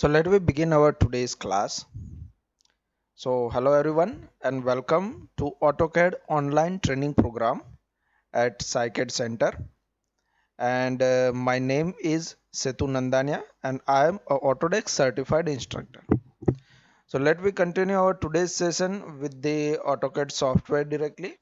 So let me begin our today's class. So hello everyone and welcome to AutoCAD online training program at SaiCAD Center. And my name is Setu Nandania and I am a Autodesk certified instructor. So let me continue our today's session with the AutoCAD software directly.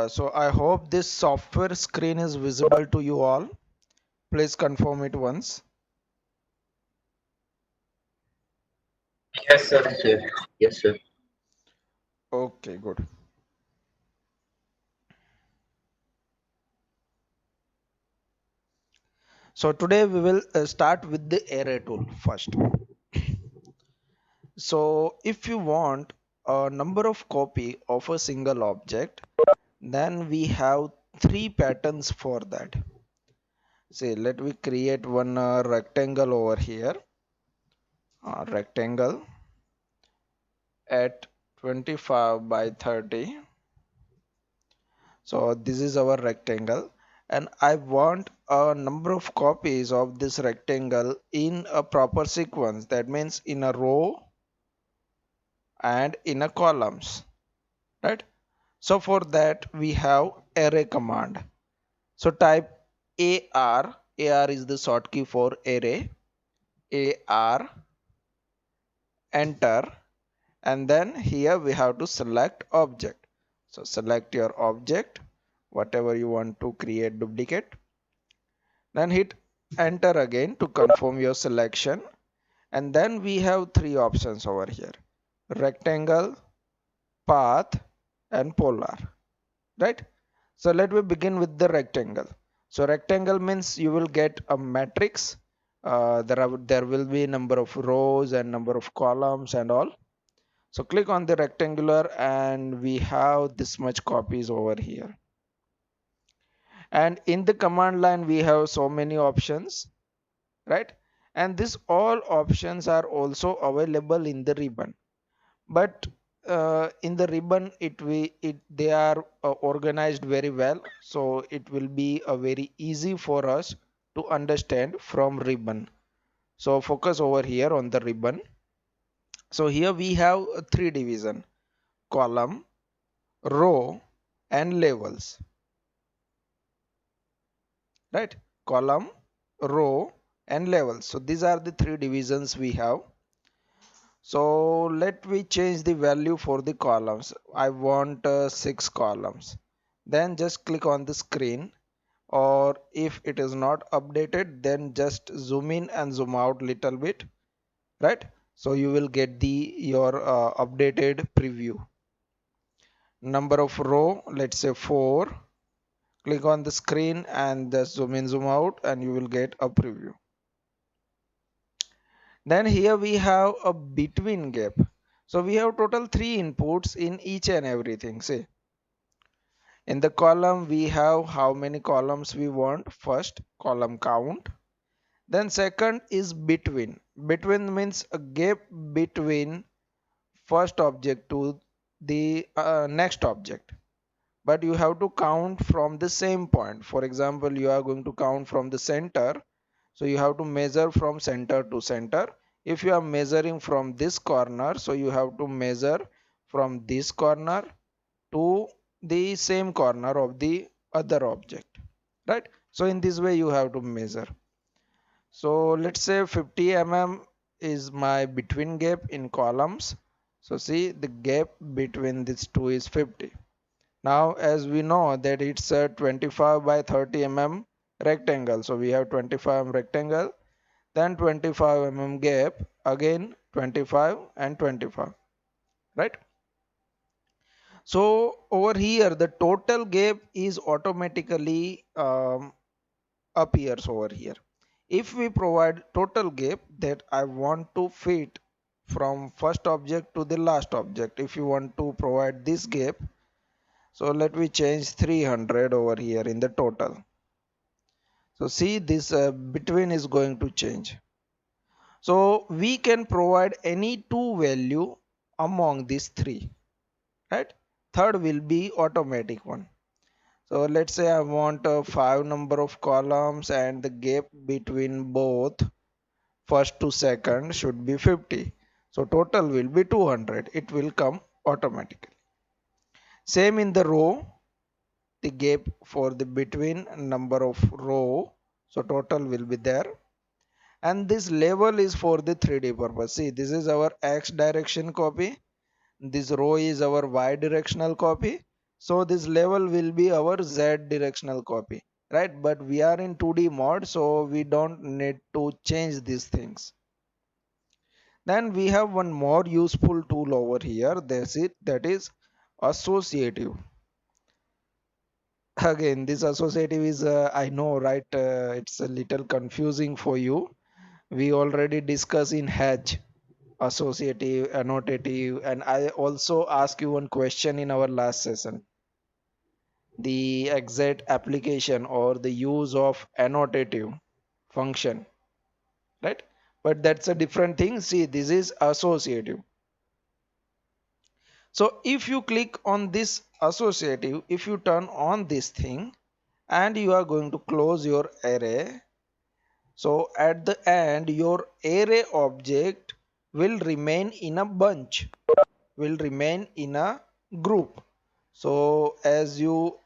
So I hope this software screen is visible to you all. Please confirm it once. Yes, sir. Sir. Yes, sir. Okay, good. So today we will start with the array tool first. So if you want a number of copy of a single object, then we have three patterns for that. Say let me create one rectangle over here, rectangle at 25 by 30. So this is our rectangle and I want a number of copies of this rectangle in a proper sequence. That means in a row and in a columns, right? So for that we have array command. So type AR is the short key for array, AR, enter, and then here we have to select object. So select your object, whatever you want to create duplicate, then hit enter again to confirm your selection. And then we have three options over here: rectangle, path, and polar, right? So let me begin with the rectangle. So rectangle means you will get a matrix. There will be number of rows and number of columns and all. So click on the rectangular and we have this much copies over here. And in the command line we have so many options, right? And this all options are also available in the ribbon. But in the ribbon they are organized very well, so it will be very easy for us to understand from ribbon. So focus over here on the ribbon. So here we have three division: column, row, and levels, right? Column, row, and levels. So these are the three divisions we have. So let me change the value for the columns. I want 6 columns. Then just click on the screen, or if it is not updated then just zoom in and zoom out little bit, right? So you will get the your updated preview. Number of row, let's say 4. Click on the screen and just zoom in zoom out and you will get a preview. Then here we have a between gap. So we have total 3 inputs in each and everything. See, in the column we have how many columns we want. First, column count. Then second is between. Between means a gap between first object to the next object. But you have to count from the same point. For example, you are going to count from the center. So you have to measure from center to center. If you are measuring from this corner, so you have to measure from this corner to the same corner of the other object, right? So in this way you have to measure. So let's say 50 mm is my between gap in columns. So see, the gap between these two is 50. Now as we know that it's a 25 by 30 mm rectangle, so we have 25 rectangle, then 25 gap, again 25 and 25, right? So over here the total gap is automatically appears over here. If we provide total gap that I want to fit from first object to the last object, if you want to provide this gap, so let me change 300 over here in the total. So see, this between is going to change. So we can provide any two value among these three, right? Third will be automatic one. So let's say I want a 5 number of columns and the gap between both first to second should be 50. So total will be 200. It will come automatically. Same in the row, the gap for the between number of row. So total will be there. And this level is for the 3D purpose. See, this is our X direction copy. This row is our Y directional copy. So this level will be our Z directional copy, right? But we are in 2D mode, so we don't need to change these things. Then we have one more useful tool over here. That's it. That is associative. Again, this associative is, I know, right? It's a little confusing for you. We already discussed in Hedge associative, annotative, and I also asked you one question in our last session. The exact application or the use of annotative function, right? But that's a different thing. See, this is associative. So if you click on this associative, if you turn on this thing and you are going to close your array, so at the end your array object will remain in a bunch, will remain in a group. So as you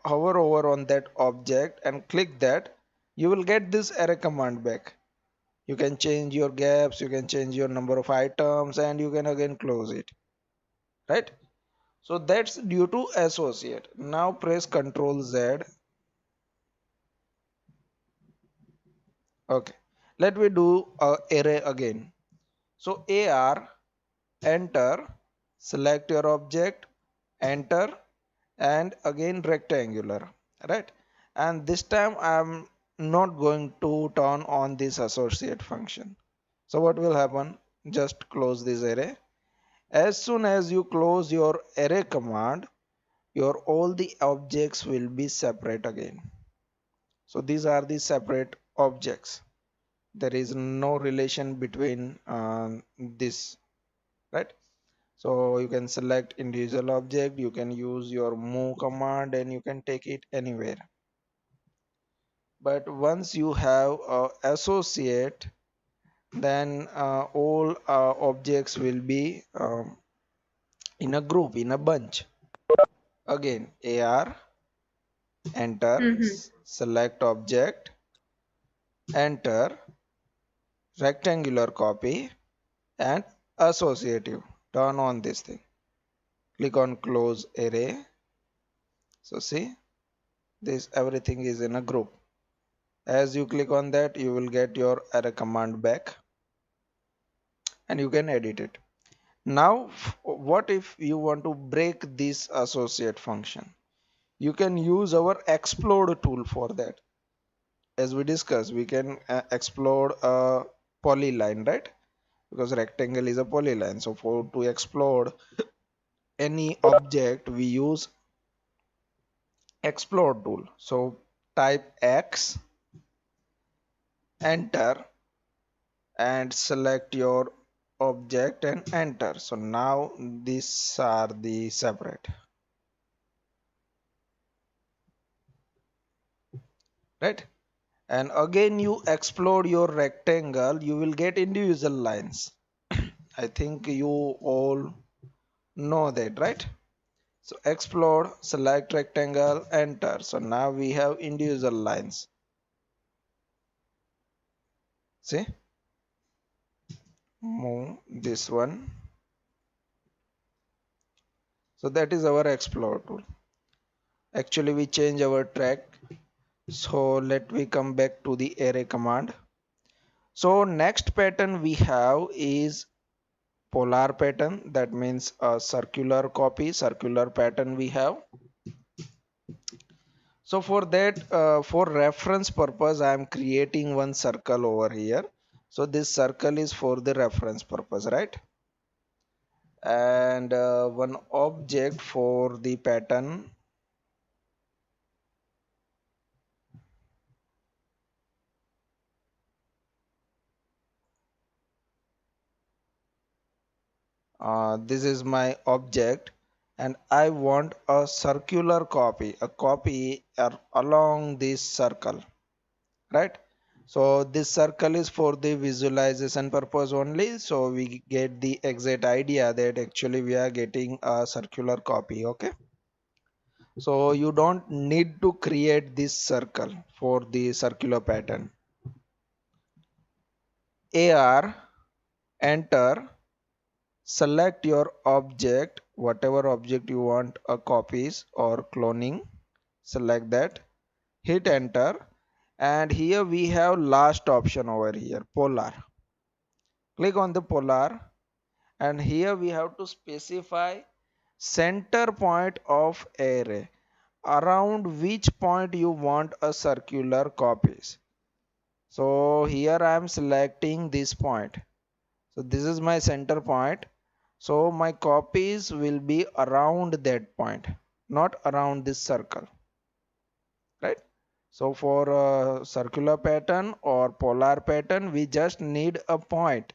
hover over on that object and click that, you will get this array command back. You can change your gaps, you can change your number of items, and you can again close it, right? So that's due to associate. Now press Ctrl Z. Okay, let me do array again. So AR, enter, select your object, enter, and again rectangular, right? And this time I'm not going to turn on this associate function. So what will happen? Just close this array. As soon as you close your array command, your all the objects will be separate again. So these are the separate objects. There is no relation between this, right? So you can select individual object, you can use your move command, and you can take it anywhere. But once you have associate, then all objects will be in a group, in a bunch. Again, AR, enter, Mm-hmm. select object, enter, rectangular copy, and associative. Turn on this thing. Click on close array. So see, this everything is in a group. As you click on that, you will get your array command back and you can edit it. Now, what if you want to break this associate function? You can use our explode tool for that. As we discussed, we can explode a polyline, right? Because rectangle is a polyline. So for to explode any object, we use explode tool. So type X, enter, and select your object and enter. So now these are the separate, right? And again you explode your rectangle, you will get individual lines. I think you all know that, right? So explode, select rectangle, enter. So now we have individual lines. See, move this one. So that is our explode tool. Actually we change our track. So let me come back to the array command. So next pattern we have is polar pattern. That means a circular copy, circular pattern we have. So for that, for reference purpose, I am creating one circle over here. So this circle is for the reference purpose, right? And one object for the pattern. this is my object and I want a circular copy, along this circle, right? So this circle is for the visualization purpose only, so we get the exact idea that actually we are getting a circular copy. Okay, so you don't need to create this circle for the circular pattern. AR, enter, select your object, whatever object you want a copies or cloning, select that, hit enter, and here we have last option over here, polar. Click on the polar, and here we have to specify center point of array, around which point you want a circular copies. So here I am selecting this point, so this is my center point, so my copies will be around that point, not around this circle, right? So for a circular pattern or polar pattern, we just need a point.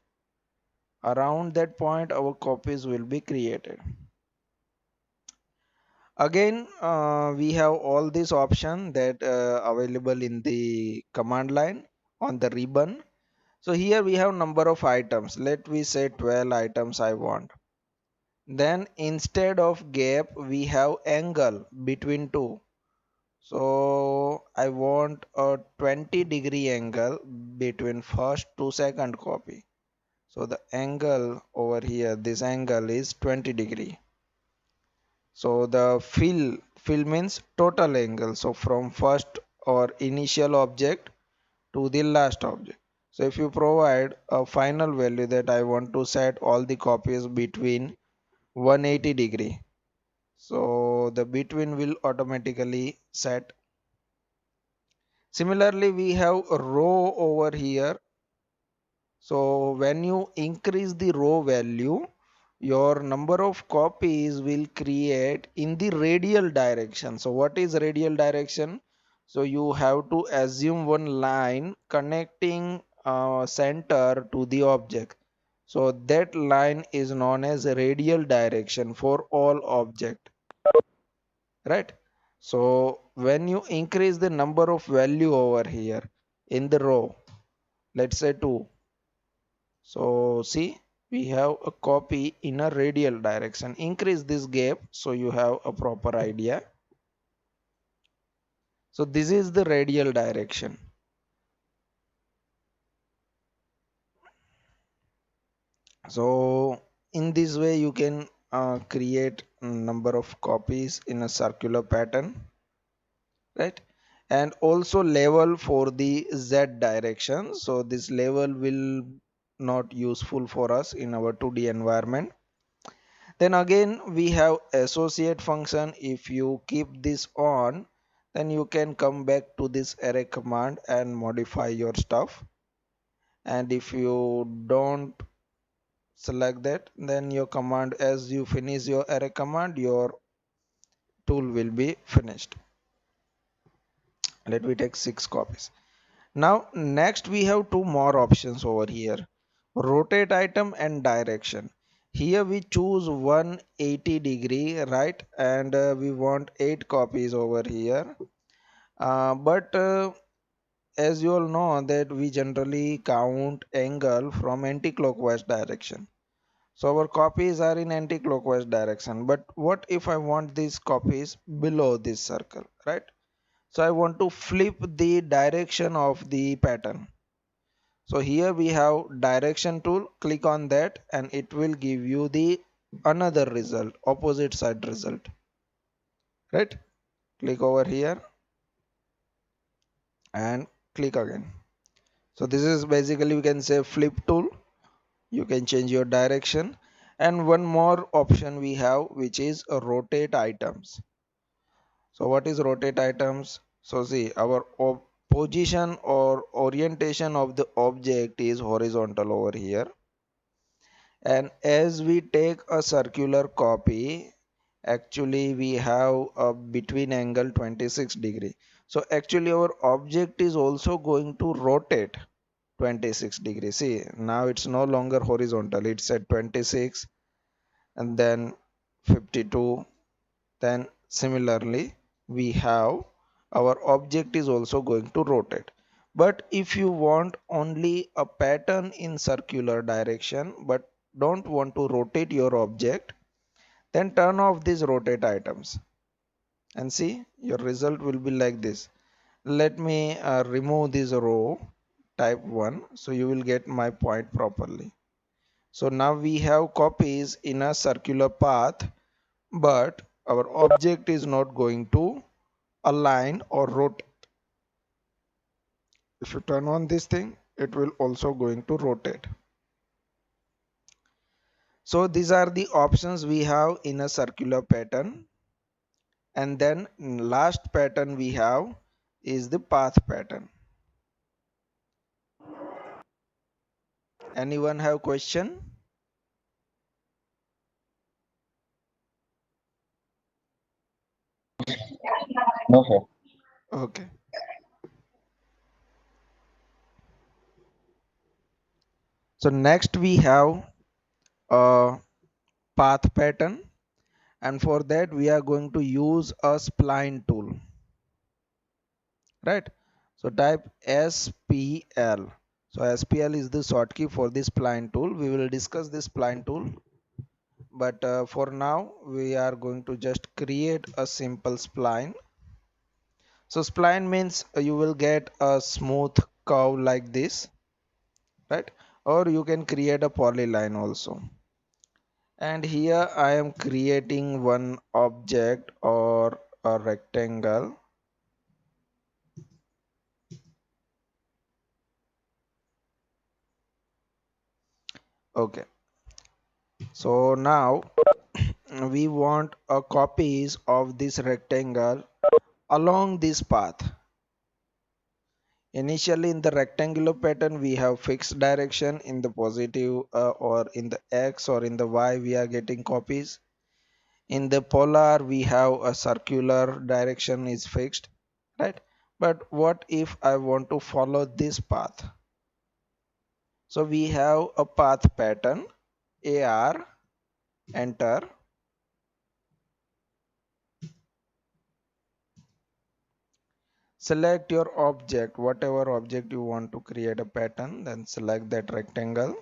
Around that point our copies will be created. Again, we have all these options that available in the command line on the ribbon. So here we have number of items. Let we say 12 items I want. Then instead of gap we have angle between two. So I want a 20-degree angle between first to second copy. So the angle over here, this angle is 20-degree. So the fill means total angle. So from first or initial object to the last object. So if you provide a final value that I want to set all the copies between 180-degree. So the between will automatically set. Similarly, we have a row over here. So when you increase the row value, your number of copies will create in the radial direction. So what is radial direction? So you have to assume one line connecting center to the object. So that line is known as radial direction for all object, right? So when you increase the number of value over here in the row, let's say 2. So see, we have a copy in a radial direction. Increase this gap so you have a proper idea. So this is the radial direction. So in this way you can create number of copies in a circular pattern, right? And also level for the Z direction. So this level will not useful for us in our 2D environment. Then again we have associate function. If you keep this on, then you can come back to this array command and modify your stuff. And if you don't select that, then your command, as you finish your array command, your tool will be finished. Let me take 6 copies. Now next we have two more options over here, rotate item and direction. Here we choose 180-degree, right? And we want 8 copies over here. But as you all know that we generally count angle from anti-clockwise direction. So our copies are in anti-clockwise direction. But what if I want these copies below this circle, right? So I want to flip the direction of the pattern. So here we have direction tool, click on that and it will give you the another result, opposite side result, right? Click over here and click again. So this is basically, we can say, flip tool. You can change your direction. And one more option we have, which is rotate items. So what is rotate items? So see, our position or orientation of the object is horizontal over here, and as we take a circular copy, actually we have a between angle 26-degree. So actually our object is also going to rotate 26 degrees. See, now it's no longer horizontal, it's at 26, and then 52. Then similarly we have our object is also going to rotate. But if you want only a pattern in circular direction but don't want to rotate your object, then turn off these rotate items and see your result will be like this. Let me remove this row type 1 so you will get my point properly. So now we have copies in a circular path, but our object is not going to align or rotate. If you turn on this thing, it will also going to rotate. So these are the options we have in a circular pattern. And then last pattern we have is the path pattern. Anyone have question? No, sir. Okay. So next we have a path pattern, and for that we are going to use a spline tool, right? So type SPL. So SPL is the shortcut for this spline tool. We will discuss this spline tool, but for now we are going to just create a simple spline. So spline means you will get a smooth curve like this, right? Or you can create a polyline also. And here I am creating one object or a rectangle. Okay, so now we want a copies of this rectangle along this path. Initially in the rectangular pattern we have fixed direction in the positive or in the X or in the Y we are getting copies. In the polar we have a circular direction is fixed, right? But what if I want to follow this path? So we have a path pattern, AR, enter. Select your object, whatever object you want to create a pattern, then select that rectangle,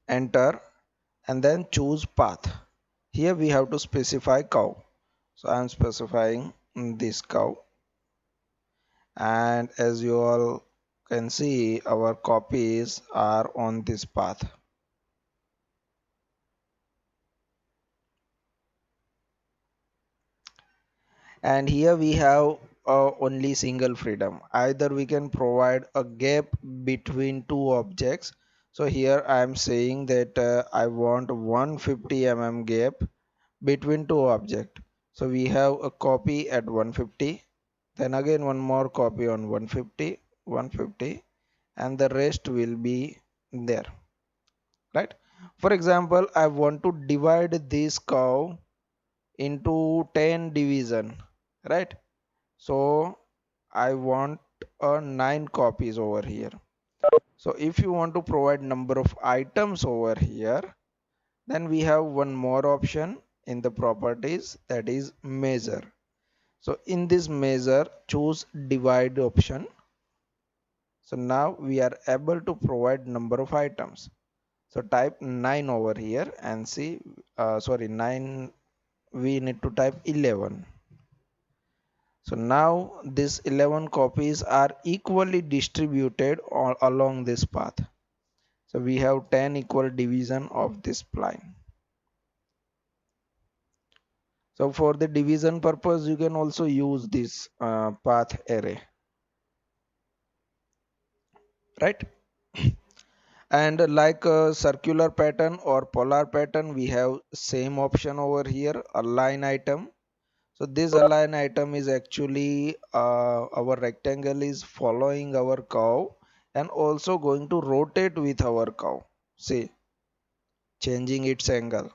enter, and then choose path. Here we have to specify curve. So I am specifying this curve, and as you all can see our copies are on this path. And here we have only single freedom. Either we can provide a gap between two objects. So here I am saying that I want 150 mm gap between two objects. So we have a copy at 150, then again one more copy on 150, 150, and the rest will be there, right? For example, I want to divide this curve into 10 division, right? So I want 9 copies over here. So if you want to provide number of items over here, then we have one more option in the properties, that is measure. So in this measure choose divide option. So now we are able to provide number of items. So type 9 over here and see, sorry, 9, we need to type 11. So now these 11 copies are equally distributed all along this path. So we have 10 equal division of this spline. So for the division purpose, you can also use this path array, right? And like a circular pattern or polar pattern, we have same option over here, align item. So this align item is actually our rectangle is following our curve and also going to rotate with our curve. See, changing its angle.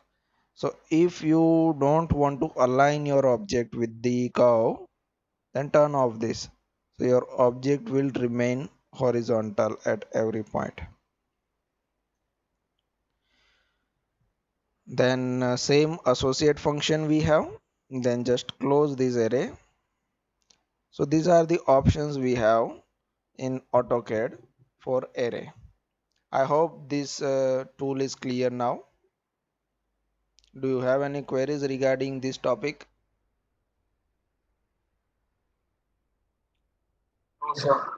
So if you don't want to align your object with the curve, then turn off this. So your object will remain horizontal at every point. Then same associate function we have, then just close this array. So these are the options we have in AutoCAD for array. I hope this tool is clear now. Do you have any queries regarding this topic? Sure.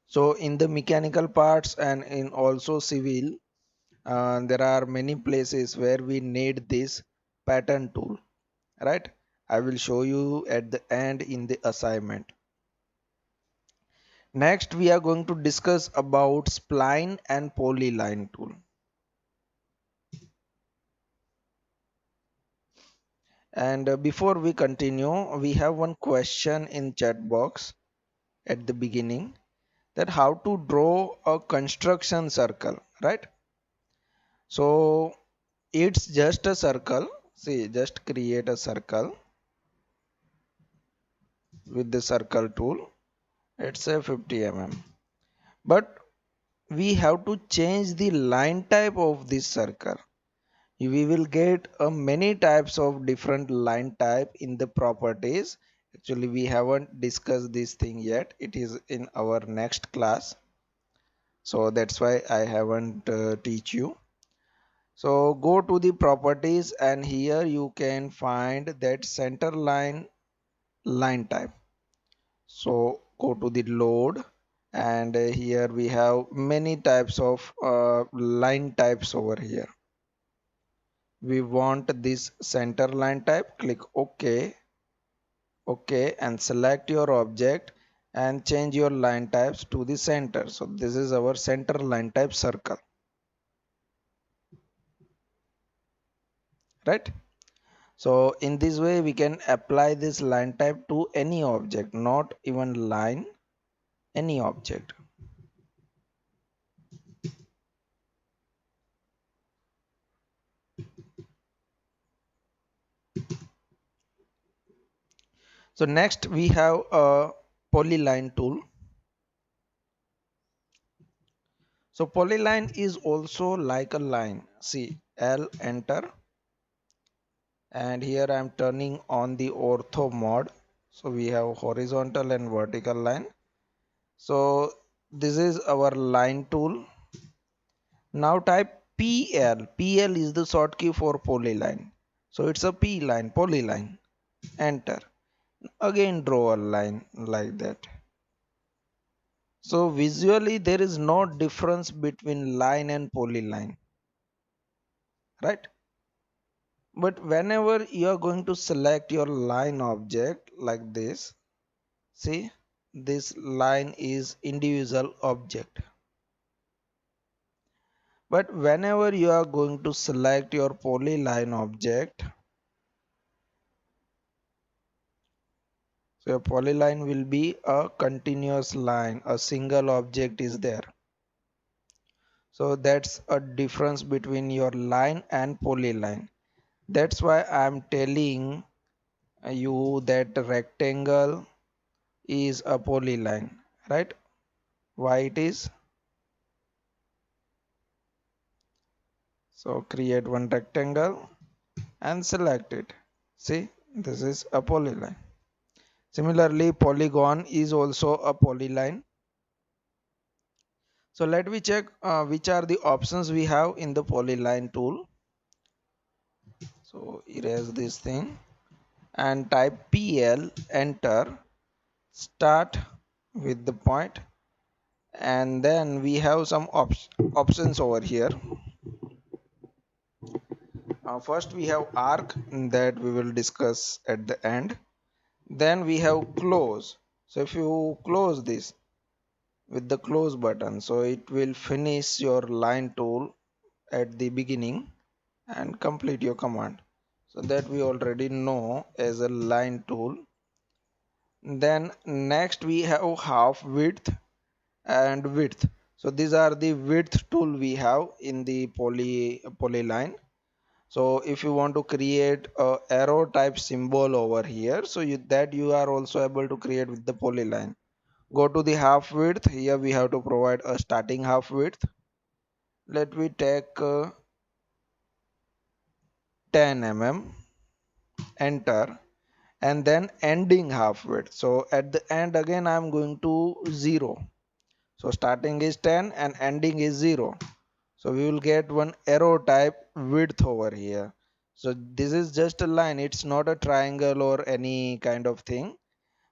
So in the mechanical parts and in also civil, there are many places where we need this pattern tool, right? I will show you at the end in the assignment. Next we are going to discuss about spline and polyline tool. And before we continue, we have one question in chat box at the beginning, that how to draw a construction circle, right? So it's just a circle. See, just create a circle with the circle tool. It's a 50 mm, but we have to change the line type of this circle. We will get many types of different line type in the properties. Actually we haven't discussed this thing yet, it is in our next class, so that's why I haven't teach you. So go to the properties and here you can find that center line type. So go to the load, and here we have many types of line types over here. We want this center line type, click OK, and select your object and change your line types to the center. So this is our center line type circle, right? So in this way we can apply this line type to any object, not even line, any object. So next we have a polyline tool. So polyline is also like a line. See, L, enter, and here I am turning on the ortho mode. So we have horizontal and vertical line. So this is our line tool. Now type PL. PL is the short key for polyline. So it's a P line, polyline. Enter. Again draw a line like that. So visually there is no difference between line and polyline, right? But whenever you are going to select your line object like this, see, this line is individual object. But whenever you are going to select your polyline object, so your polyline will be a continuous line, a single object is there. So that's a difference between your line and polyline. That's why I am telling you that rectangle is a polyline, right? Why it is? So create one rectangle and select it. See, this is a polyline. Similarly, polygon is also a polyline. So let me check which are the options we have in the polyline tool. So erase this thing and type PL, enter, start with the point, and then we have some options over here. First we have arc that we will discuss at the end. Then we have close. So if you close this with the close button, so it will finish your line tool at the beginning and complete your command. So that we already know as a line tool. Then next we have half width and width. So these are the width tool we have in the polyline. So if you want to create a arrow type symbol over here, so you are also able to create with the polyline. Go to the half width. Here we have to provide a starting half width. Let me take 10 mm, enter, and then ending half width. So at the end again I'm going to 0. So starting is 10 and ending is 0. So we will get one arrow type width over here. So this is just a line, it's not a triangle or any kind of thing,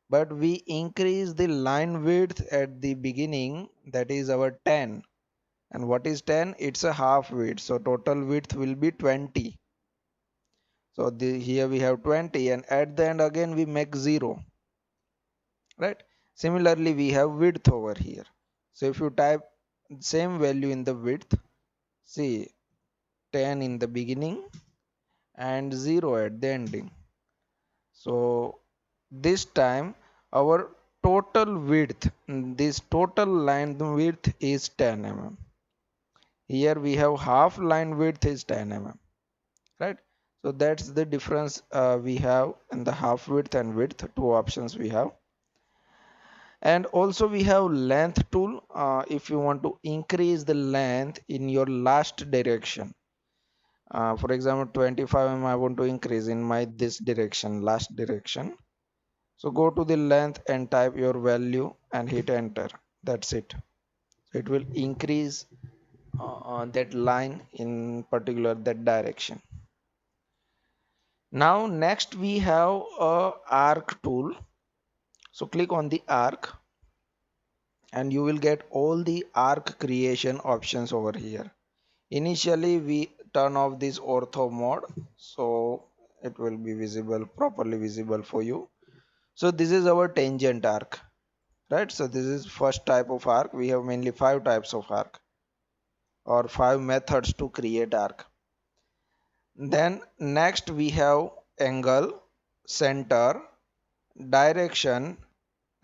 but we increase the line width at the beginning, that is our 10. And what is 10? It's a half width, so total width will be 20. So here we have 20, and at the end again we make 0, right? Similarly we have width over here. So if you type same value in the width, see 10 in the beginning and 0 at the ending. So this time our total width, this total line width is 10 mm. Here we have half line width is 10 mm, right? So that's the difference we have in the half width and width, two options we have. And also we have length tool. If you want to increase the length in your last direction, for example 25 mm I want to increase in my this direction, last direction. So go to the length and type your value and hit enter. That's it. So it will increase that line in particular that direction. Now next we have a arc tool. So click on the arc and you will get all the arc creation options over here. Initially we turn off this ortho mode, so it will be visible, properly visible for you. So this is our tangent arc, right? So this is first type of arc. We have mainly 5 types of arc or 5 methods to create arc. Then next we have angle, center, direction,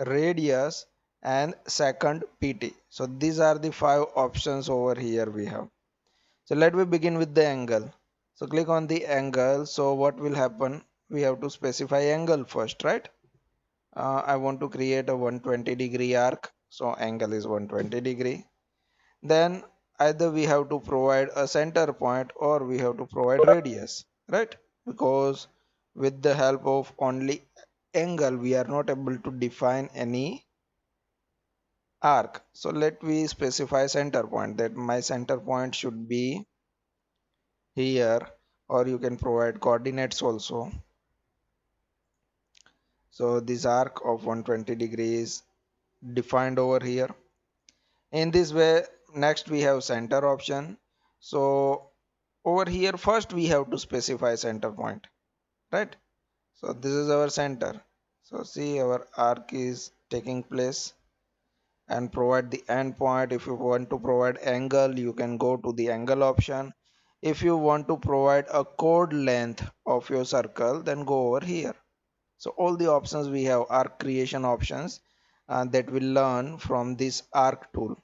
radius, and second PT. So these are the 5 options over here we have. So let me begin with the angle. So click on the angle. So what will happen? We have to specify angle first, right? I want to create a 120-degree arc. So angle is 120-degree. Then either we have to provide a center point or we have to provide radius, right? Because with the help of only angle we are not able to define any arc. So let me specify center point, that my center point should be here, or you can provide coordinates also. So this arc of 120 degrees defined over here. In this way, next we have center option. So over here first we have to specify center point, right? So this is our center. So see our arc is taking place, and provide the endpoint. If you want to provide angle, you can go to the angle option. If you want to provide a chord length of your circle, then go over here. So all the options we have are creation options that we learn from this arc tool,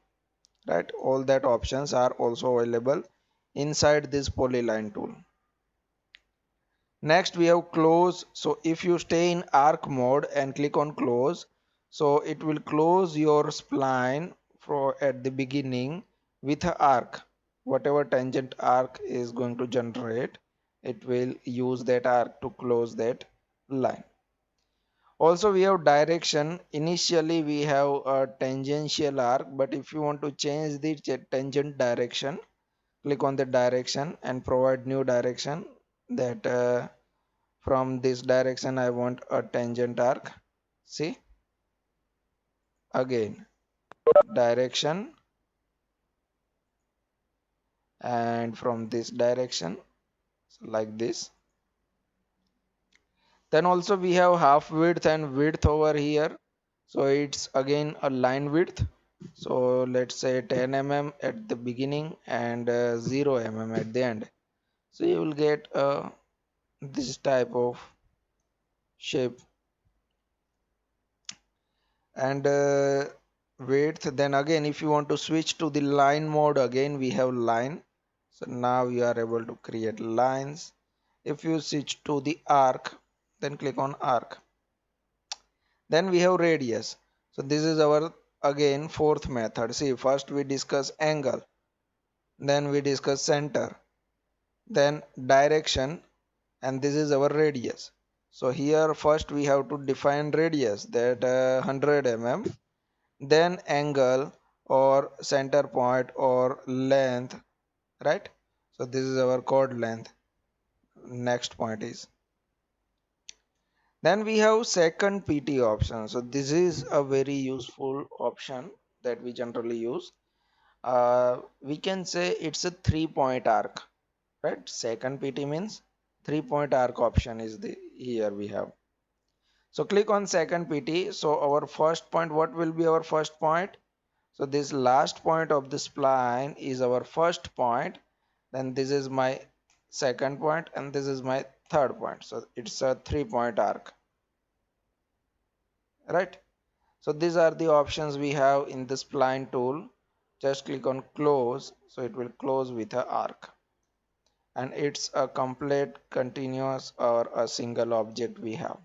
right? All that options are also available inside this polyline tool. Next we have close. So if you stay in arc mode and click on close, so it will close your spline for at the beginning with a arc. Whatever tangent arc is going to generate, it will use that arc to close that line. Also we have direction. Initially we have a tangential arc, but if you want to change the tangent direction, click on the direction and provide new direction, that from this direction I want a tangent arc. See, again direction, and from this direction, so like this. Then also we have half width and width over here. So it's again a line width. So let's say 10 mm at the beginning and 0 mm at the end. So you will get this type of shape. And width, then again if you want to switch to the line mode, again we have line. So now you are able to create lines. If you switch to the arc, then click on arc. Then we have radius. So this is our again fourth method. See, first we discuss angle, then we discuss center, then direction, and this is our radius. So here first we have to define radius, that 100 mm, then angle or center point or length, right? So this is our chord length. Next point is, then we have second PT option. So this is a very useful option that we generally use. We can say it's a 3-point arc, right? Second PT means 3-point arc option is the here we have. So click on second PT. So our first point, what will be our first point? So this last point of the spline is our first point. Then this is my second point and this is my third point. So it's a 3-point arc, right? So these are the options we have in the spline tool. Just click on close. So it will close with a arc. And it's a complete continuous or a single object we have.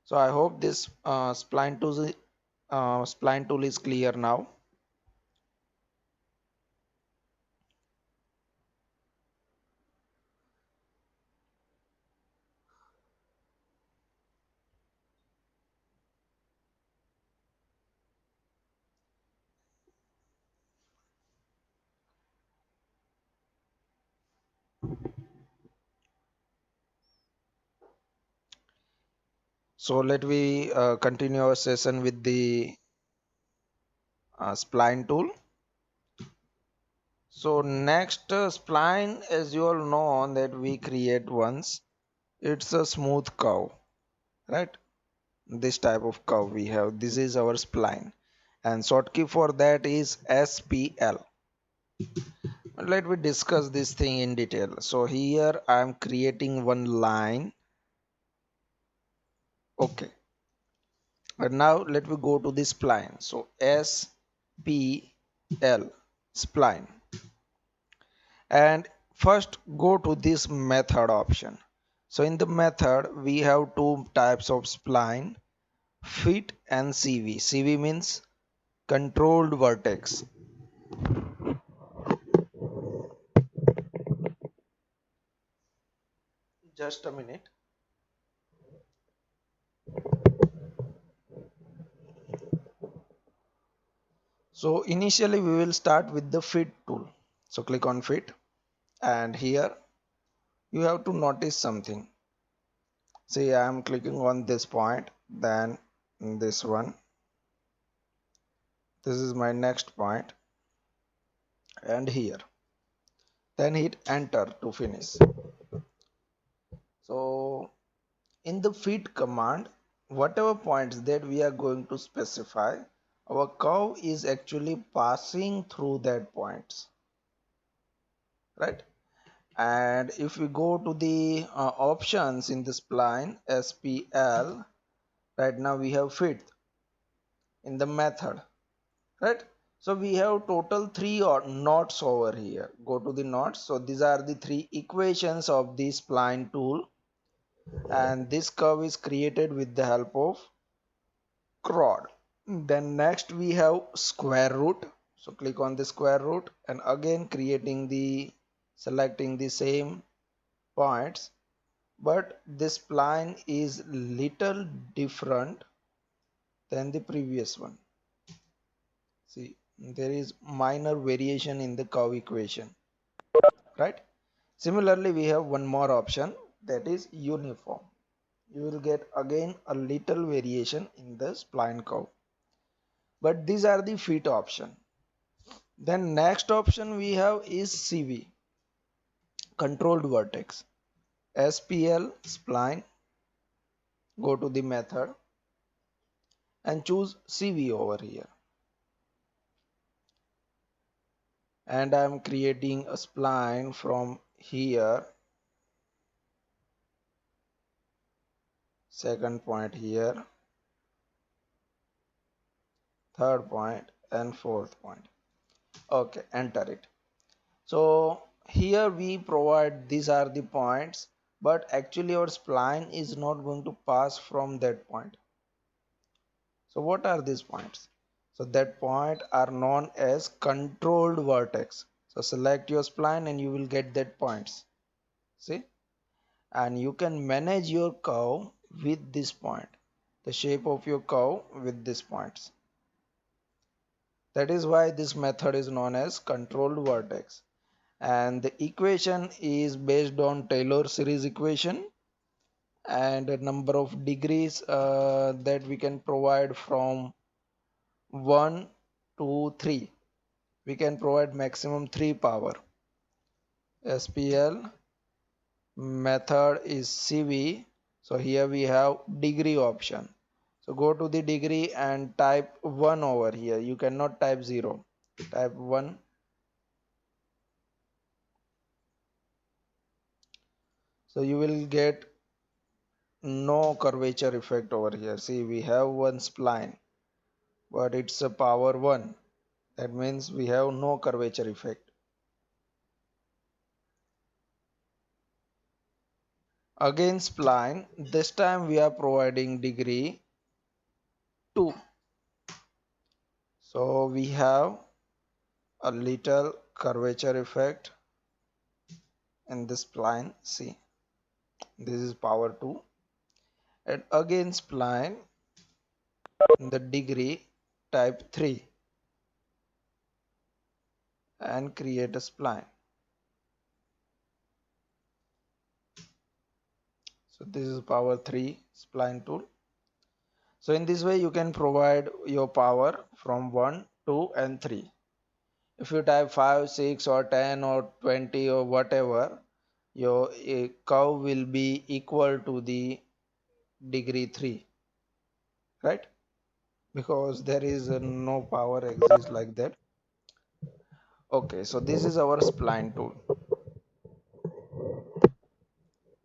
So I hope this spline tool is clear now. So let we continue our session with the spline tool. So next spline, as you all know, that we create once, it's a smooth curve, right? This type of curve we have. This is our spline, and shortkey for that is SPL. Let me discuss this thing in detail. So here I am creating one line. Okay. But now let me go to the spline. So SPL spline. And first go to this method option. So in the method we have two types of spline, fit and CV. CV means controlled vertex. Just a minute. So initially we will start with the fit tool. So click on fit, and here you have to notice something. See, I am clicking on this point, then this one. This is my next point, and here. Then hit enter to finish. So in the fit command, whatever points that we are going to specify, our curve is actually passing through that points, right? And if we go to the options in the spline SPL, right now we have fit in the method, right? So we have total 3 or knots over here. Go to the knots. So these are the 3 equations of the spline tool, and this curve is created with the help of chord. Then next we have square root. So click on the square root, and again selecting the same points, but this spline is little different than the previous one. See, there is minor variation in the curve equation, right? Similarly, we have one more option, that is uniform. You will get again a little variation in the spline curve, but these are the fit option. Then next option we have is CV, controlled vertex. SPL spline, go to the method and choose CV over here, and I am creating a spline from here, second point here, third point and fourth point. Okay, enter it. So here we provide these are the points, but actually our spline is not going to pass from that point. So what are these points? So that point are known as controlled vertex. So select your spline and you will get that points. See, and you can manage your curve with this point, the shape of your curve with these points. That is why this method is known as controlled vertex. And the equation is based on Taylor series equation, and a number of degrees that we can provide from 1 to 3. We can provide maximum 3 power. SPL method is CV. So here we have degree option. So go to the degree and type 1 over here. You cannot type 0. Type 1. So you will get no curvature effect over here. See, we have one spline, but it's a power 1. That means we have no curvature effect. Again spline, this time we are providing degree 2. So we have a little curvature effect in this spline. See, this is power 2. And again spline in the degree type 3 and create a spline. So this is power 3 spline tool. So in this way you can provide your power from 1, 2 and 3. If you type 5, 6 or 10 or 20 or whatever, your curve will be equal to the degree 3, right? Because there is no power exists like that. Okay, so this is our spline tool.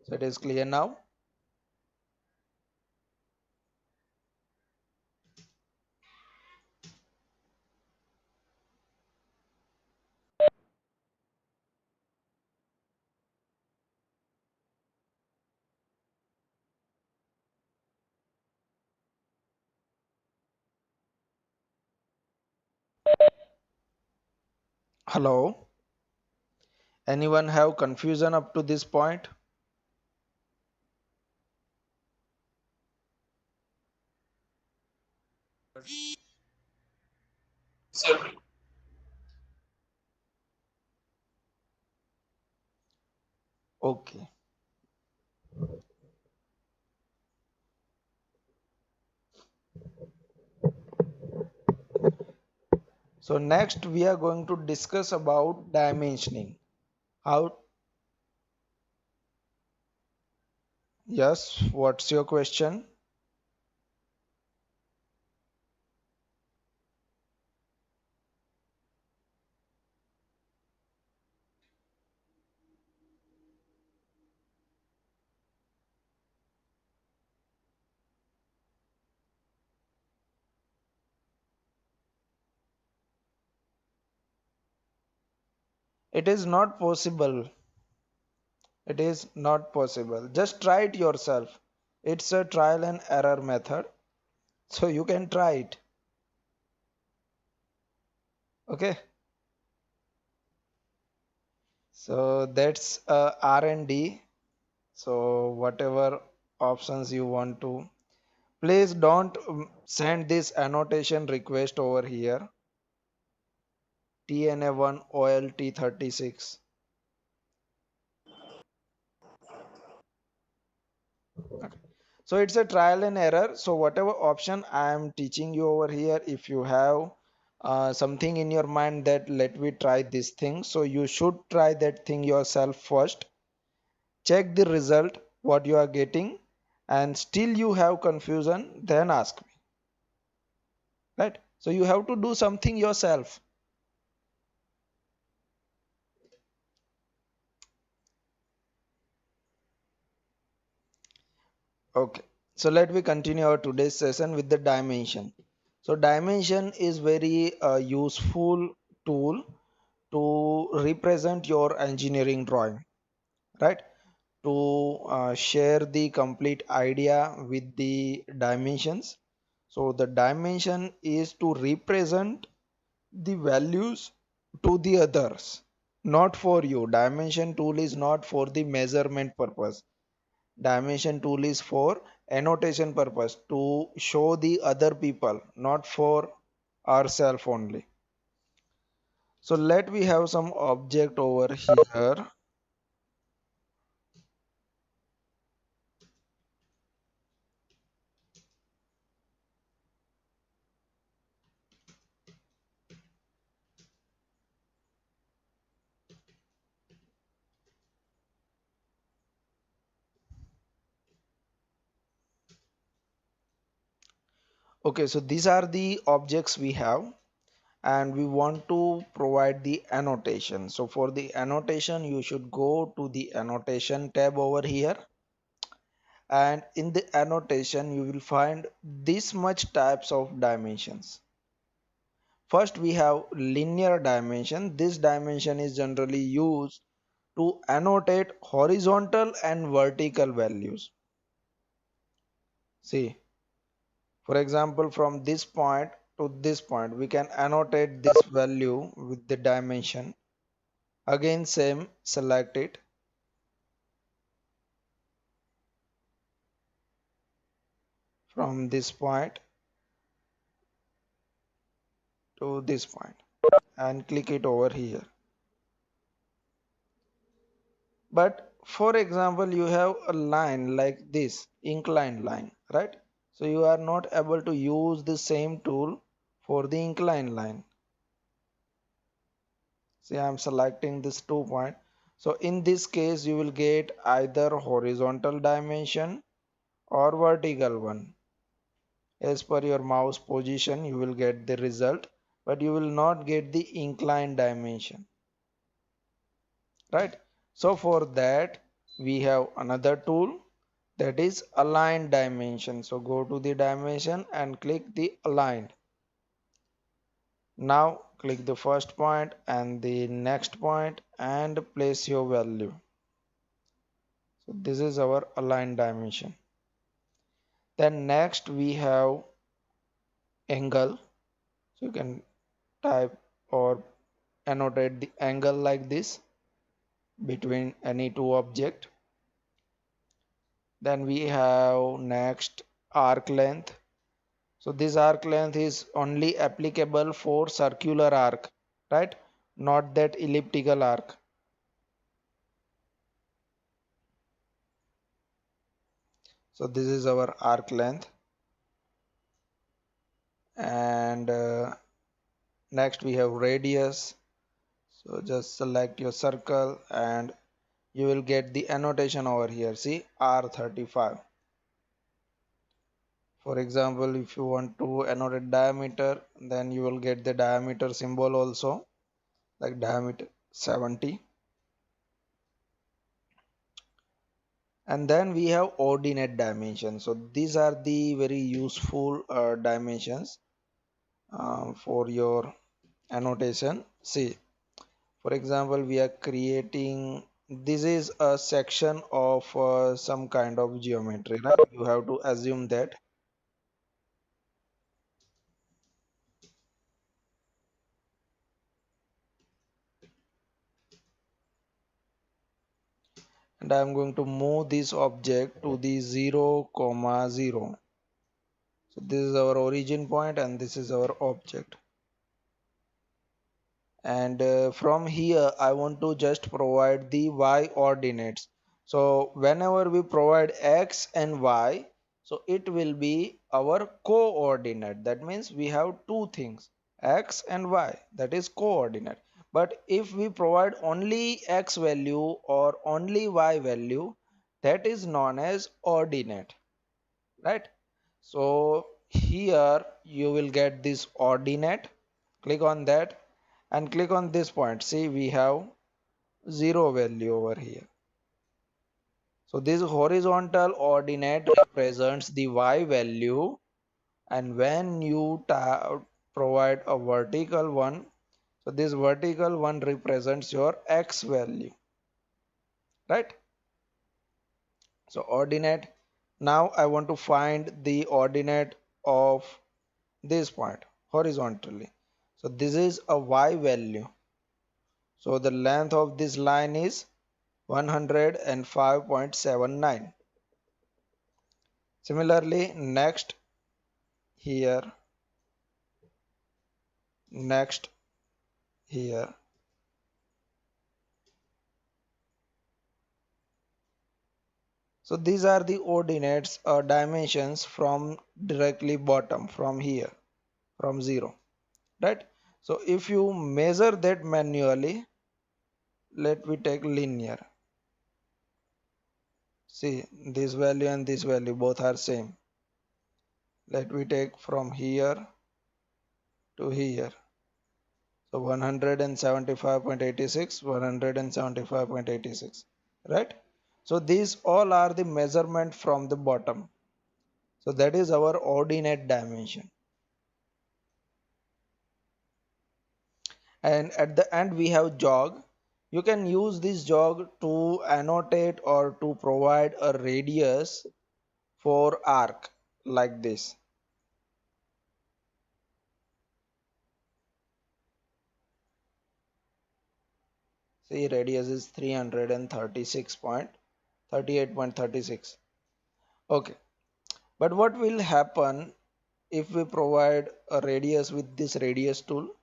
So it is clear now. Hello, anyone have confusion up to this point? Okay, so next we are going to discuss about dimensioning. How? Yes, what's your question? It is not possible. It is not possible. Just try it yourself. It's a trial and error method. So you can try it. Okay. So that's R&D. So whatever options you want to. Please don't send this annotation request over here. TNA1 OLT36. Okay. So it's a trial and error. So whatever option I am teaching you over here, if you have something in your mind that let me try this thing, so you should try that thing yourself first. Check the result, what you are getting, and still you have confusion, then ask me. Right? So you have to do something yourself. Okay. So let me continue our today's session with the dimension. So dimension is very useful tool to represent your engineering drawing, right? To share the complete idea with the dimensions. So the dimension is to represent the values to the others, not for you. Dimension tool is not for the measurement purpose. Dimension tool is for annotation purpose, to show the other people, not for ourselves only. So let we have some object over here. Okay, so these are the objects we have, and we want to provide the annotation. So for the annotation, you should go to the annotation tab over here, and in the annotation you will find this much types of dimensions. First we have linear dimension. This dimension is generally used to annotate horizontal and vertical values. See, for example, from this point to this point we can annotate this value with the dimension. Again same, select it, from this point to this point and click it over here. But for example, you have a line like this, inclined line, right? So you are not able to use the same tool for the inclined line. See, I'm selecting this 2 point. So in this case you will get either horizontal dimension or vertical one. As per your mouse position you will get the result, but you will not get the inclined dimension, right? So for that we have another tool, that is align dimension. So go to the dimension and click the aligned. Now click the first point and the next point and place your value. So this is our align dimension. Then next we have angle. So you can type or annotate the angle like this between any two object. Then we have next arc length. So this arc length is only applicable for circular arc, right? Not that elliptical arc. So this is our arc length. And next we have radius. So just select your circle and you will get the annotation over here. See, R35. For example, if you want to annotate diameter, then you will get the diameter symbol also, like diameter 70. And then we have ordinate dimensions. So these are the very useful dimensions for your annotation. See, for example, we are creating, this is a section of some kind of geometry, right? You have to assume that. And I'm going to move this object to the 0, 0. So this is our origin point and this is our object. And from here I want to just provide the y ordinates. So whenever we provide x and y, so it will be our coordinate. That means we have two things, x and y, that is coordinate. But if we provide only x value or only y value, that is known as ordinate, right? So here you will get this ordinate. Click on that and click on this point. See, we have 0 value over here. So this horizontal ordinate represents the y value, and when you provide a vertical one, So this vertical one represents your x value, right? So ordinate, now I want to find the ordinate of this point horizontally. So this is a y value. So the length of this line is 105.79. Similarly, next here, next here. So these are the ordinates or dimensions from directly bottom, from here, from 0, right? So if you measure that manually, let me take linear. See, this value and this value both are same. Let me take from here to here. So 175.86, 175.86, right? So these all are the measurement from the bottom. So that is our ordinate dimension. And at the end we have jog. You can use this jog to annotate or to provide a radius for arc like this. See, radius is 336.38.36. Okay, but what will happen if we provide a radius with this radius tool?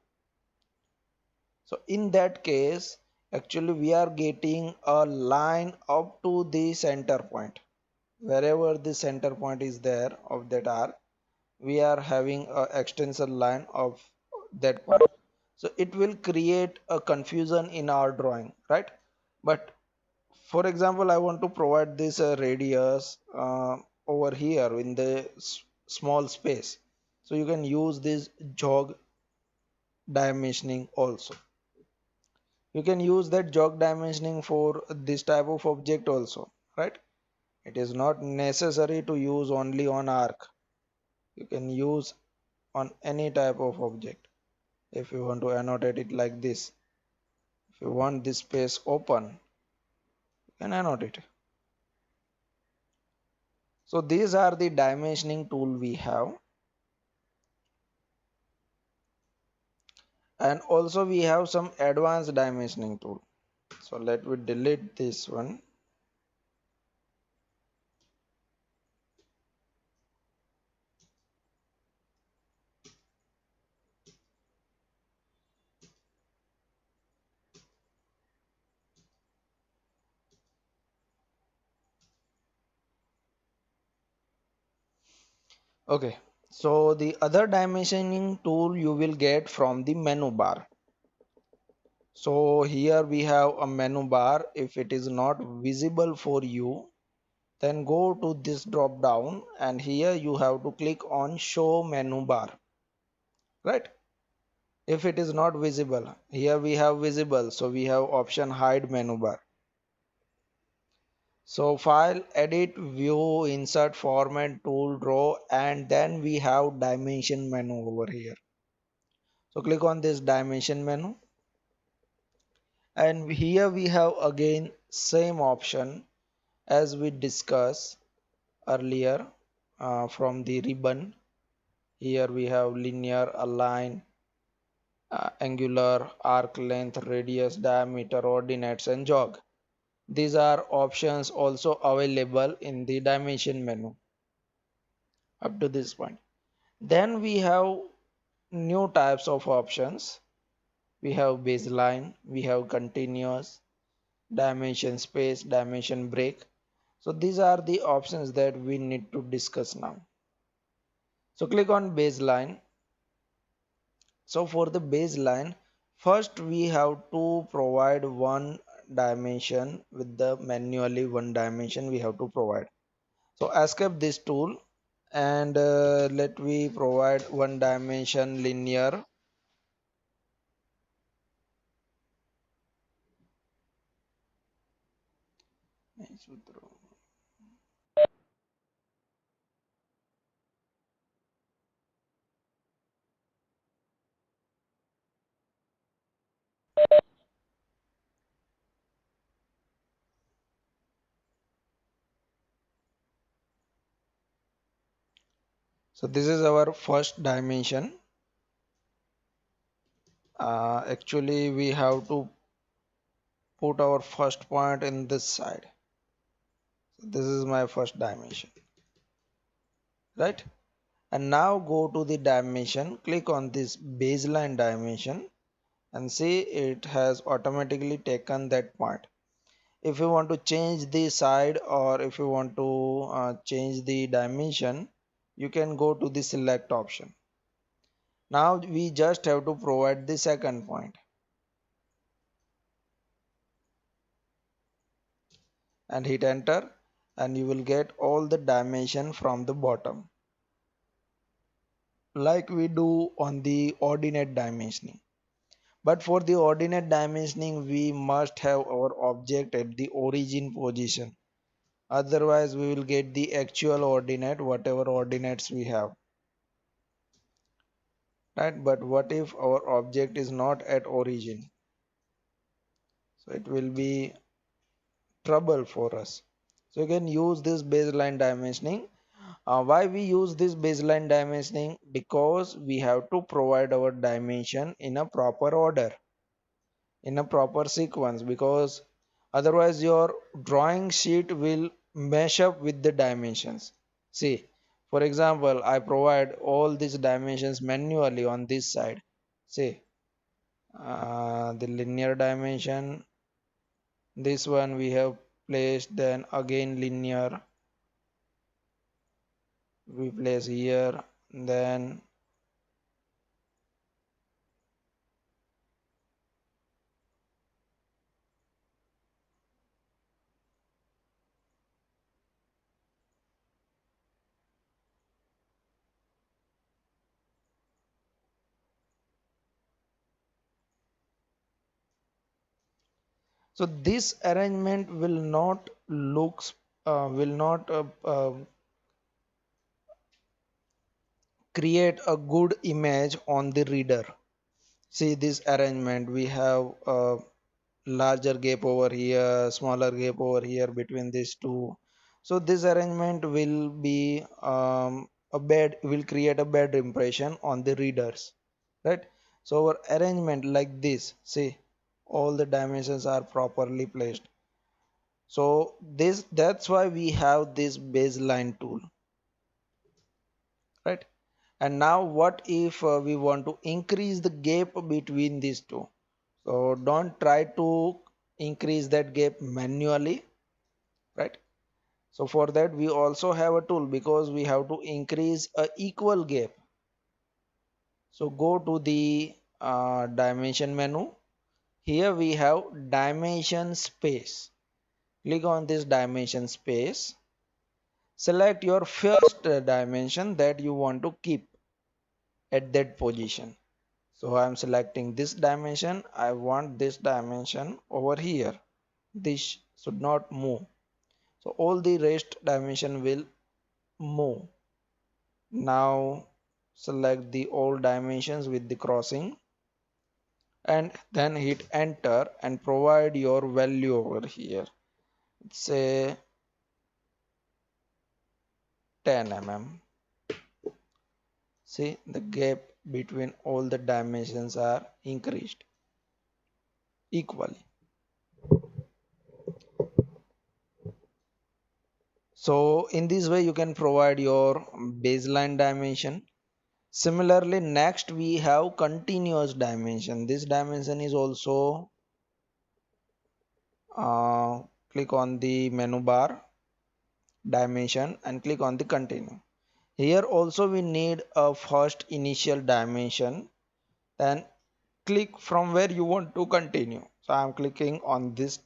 So in that case, actually we are getting a line up to the center point. Wherever the center point is there of that arc, we are having a extension line of that point. So it will create a confusion in our drawing, right? But for example, I want to provide this radius over here in the small space. So you can use this jog dimensioning also. You can use that jog dimensioning for this type of object also, right? It is not necessary to use only on arc. You can use on any type of object. If you want to annotate it like this, if you want this space open, you can annotate it. So these are the dimensioning tool we have. And also we have some advanced dimensioning tool. So let me delete this one. Okay, so the other dimensioning tool you will get from the menu bar. So here we have a menu bar. If it is not visible for you, then go to this drop down and here you have to click on show menu bar, right? If it is not visible, here we have visible, so we have option hide menu bar. So file, edit, view, insert, format, tool, draw, and then we have dimension menu over here. So click on this dimension menu, and here we have again same option as we discussed earlier from the ribbon. Here we have linear, align, angular, arc length, radius, diameter, ordinates, and jog. These are options also available in the dimension menu up to this point. Then we have new types of options. We have baseline, we have continuous, dimension space, dimension break. So these are the options that we need to discuss now. So click on baseline. So for the baseline, first we have to provide one dimension with the manually one dimension we have to provide. So escape this tool and let me provide one dimension linear. So this is our first dimension. Actually we have to put our first point in this side. So this is my first dimension, right? And now go to the dimension, click on this baseline dimension, and see it has automatically taken that point. If you want to change the side, or if you want to change the dimension, you can go to the select option. Now we just have to provide the second point and hit enter, and you will get all the dimension from the bottom, like we do on the ordinate dimensioning. But for the ordinate dimensioning, we must have our object at the origin position. Otherwise, we will get the actual ordinate, whatever ordinates we have. Right? But what if our object is not at origin? So it will be trouble for us. So you can use this baseline dimensioning. Why we use this baseline dimensioning? Because we have to provide our dimension in a proper order, in a proper sequence, because otherwise your drawing sheet will mesh up with the dimensions. See, for example, I provide all these dimensions manually on this side. See, the linear dimension, this one we have placed, then again linear we place here, then so this arrangement will not create a good image on the reader. See this arrangement, we have a larger gap over here, smaller gap over here between these two. So this arrangement will be a bad, will create a bad impression on the readers, right? So our arrangement like this, see, all the dimensions are properly placed. So this, that's why we have this baseline tool, right? And now what if we want to increase the gap between these two? So don't try to increase that gap manually, right? So for that we also have a tool, because we have to increase a equal gap. So go to the dimension menu. Here we have dimension space. Click on this dimension space. Select your first dimension that you want to keep at that position. So I am selecting this dimension. I want this dimension over here. This should not move. So all the rest dimension will move. Now select the all dimensions with the crossing, and then hit enter and provide your value over here. Say 10 mm. See, the gap between all the dimensions are increased equally. So in this way you can provide your baseline dimension. Similarly, next we have continuous dimension. This dimension is also click on the menu bar, dimension, and click on the continue. Here also we need a first initial dimension, then click from where you want to continue. So I am clicking on this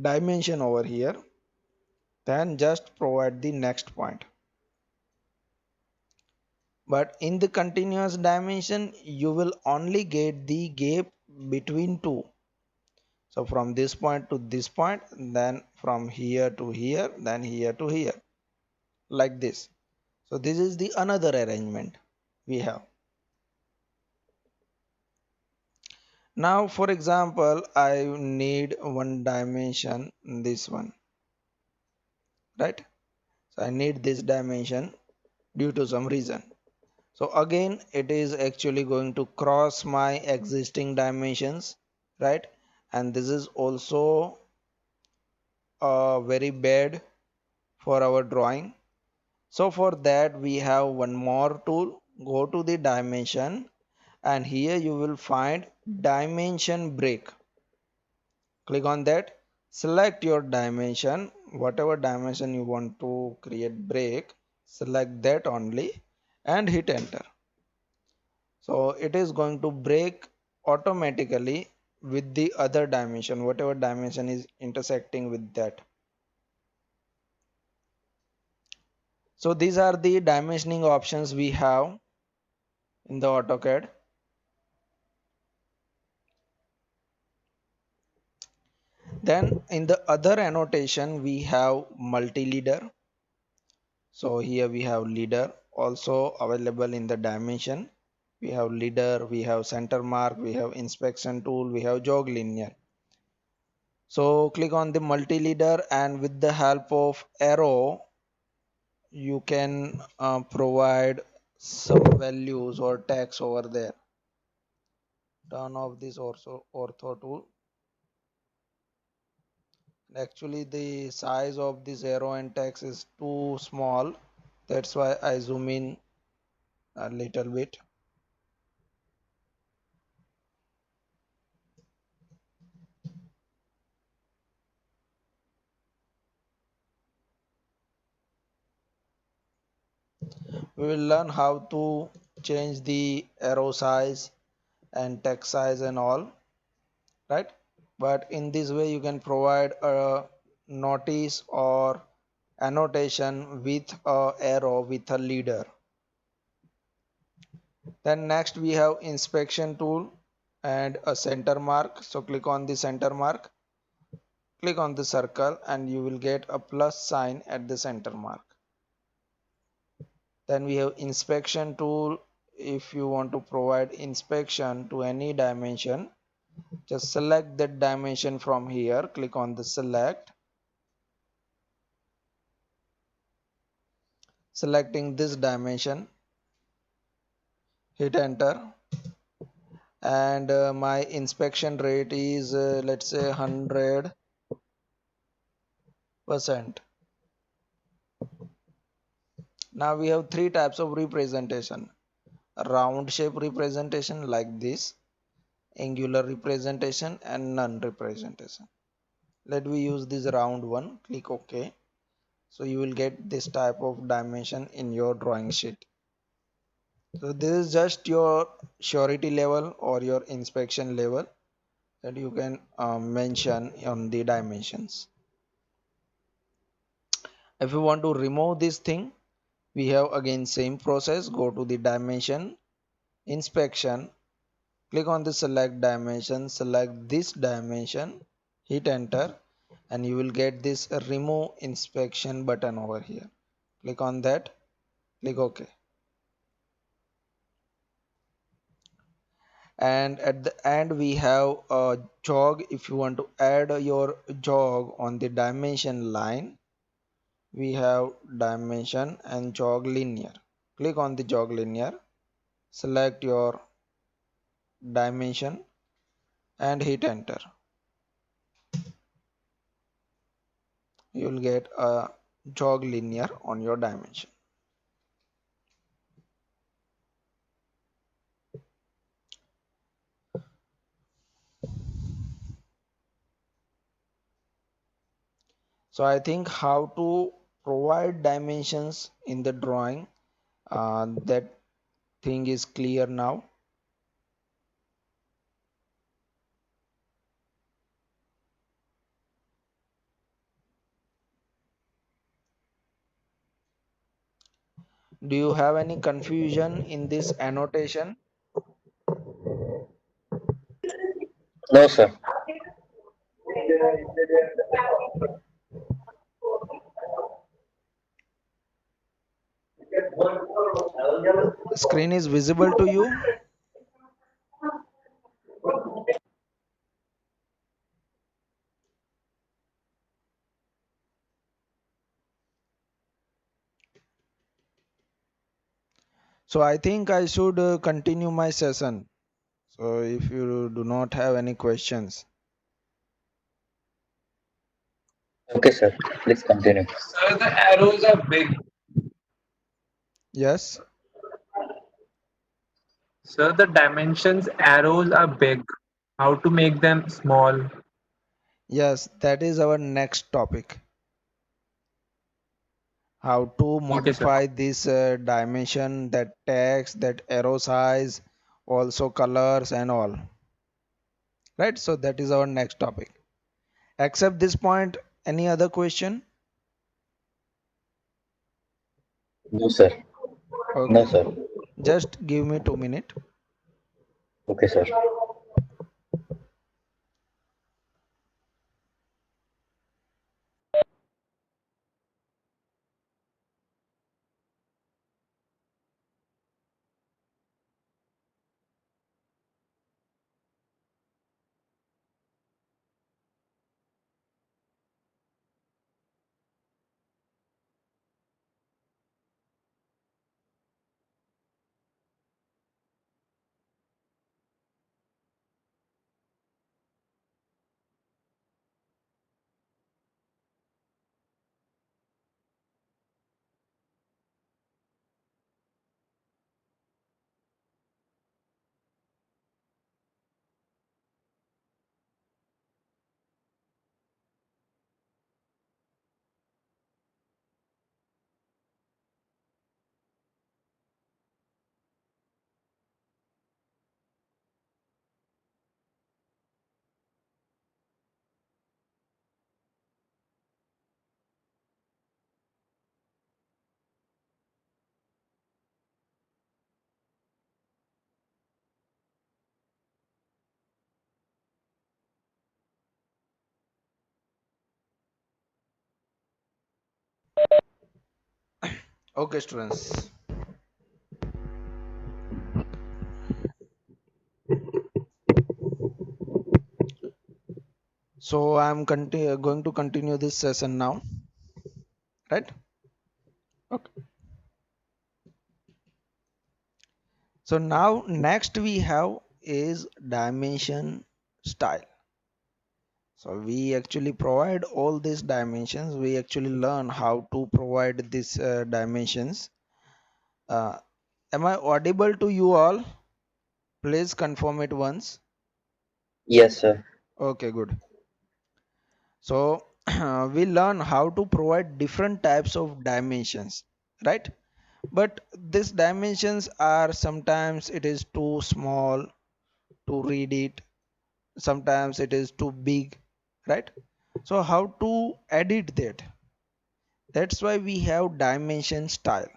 dimension over here, then just provide the next point. But in the continuous dimension you will only get the gap between two. So from this point to this point, then from here to here, then here to here, like this. So this is the another arrangement we have. Now for example, I need one dimension, this one, right? So I need this dimension. due to some reason. So again it is actually going to cross my existing dimensions, right? And this is also very bad for our drawing. So for that we have one more tool. Go to the dimension, and here you will find dimension break. Click on that, select your dimension, whatever dimension you want to create break, select that only and hit enter. So it is going to break automatically with the other dimension, whatever dimension is intersecting with that. So these are the dimensioning options we have in the AutoCAD. Then in the other annotation we have multi-leader. So here we have leader also available in the dimension. We have leader, we have center mark, we have inspection tool, we have jog linear. So click on the multi-leader, and with the help of arrow you can provide some values or text over there. Turn off this also ortho tool. Actually the size of this arrow and text is too small, that's why I zoom in a little bit. We will learn how to change the arrow size and text size and all, right? But in this way you can provide a notice or annotation with a arrow with a leader. Then next we have inspection tool and a center mark. So click on the center mark, click on the circle, and you will get a plus sign at the center mark. Then we have inspection tool. If you want to provide inspection to any dimension, just select that dimension from here, click on the select, selecting this dimension, hit enter, and my inspection rate is let's say 100%. Now we have three types of representation: round shape representation like this, angular representation, and none representation. Let me use this round one, click OK. So you will get this type of dimension in your drawing sheet. So this is just your surety level or your inspection level that you can mention on the dimensions. If you want to remove this thing, we have again same process. Go to the dimension, inspection, click on the select dimension, select this dimension, hit enter, and you will get this remove inspection button over here. Click on that, click OK. And at the end we have a jog. If you want to add your jog on the dimension line, we have dimension and jog linear. Click on the jog linear, select your dimension and hit enter. You will get a jog linear on your dimension. So I think how to provide dimensions in the drawing, that thing is clear now. Do you have any confusion in this annotation? No, sir. Screen is visible to you? So I think I should continue my session. So if you do not have any questions. Okay, sir. Please continue. Sir, the arrows are big. Yes, Sir, the dimensions arrows are big. How to make them small? yes, that is our next topic. How to Okay, sir. modify this dimension, that text, that arrow size, also colors and all. Right? So that is our next topic. Except this point, any other question? No, sir. No, Okay, sir. just give me 2 minutes. Okay, sir. Okay, students. So I'm going to continue this session now, right? Okay. So now next we have is dimension style. So we actually provide all these dimensions. We actually learn how to provide these dimensions. Uh, am I audible to you all? Please confirm it once. Yes, sir. Okay, good. So we learn how to provide different types of dimensions, right? But these dimensions are sometimes it is too small to read it, sometimes it is too big, right? So how to edit that? That's why we have dimension style,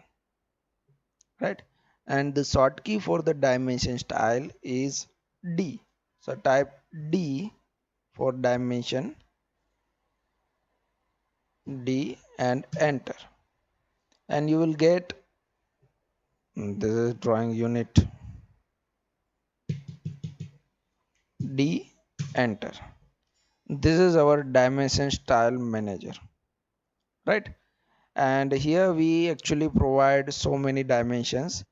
right? And the short key for the dimension style is D. So type D for dimension, D, and enter, and you will get this is drawing unit, D, enter. This is our dimension style manager, right? And here we actually provide so many dimensions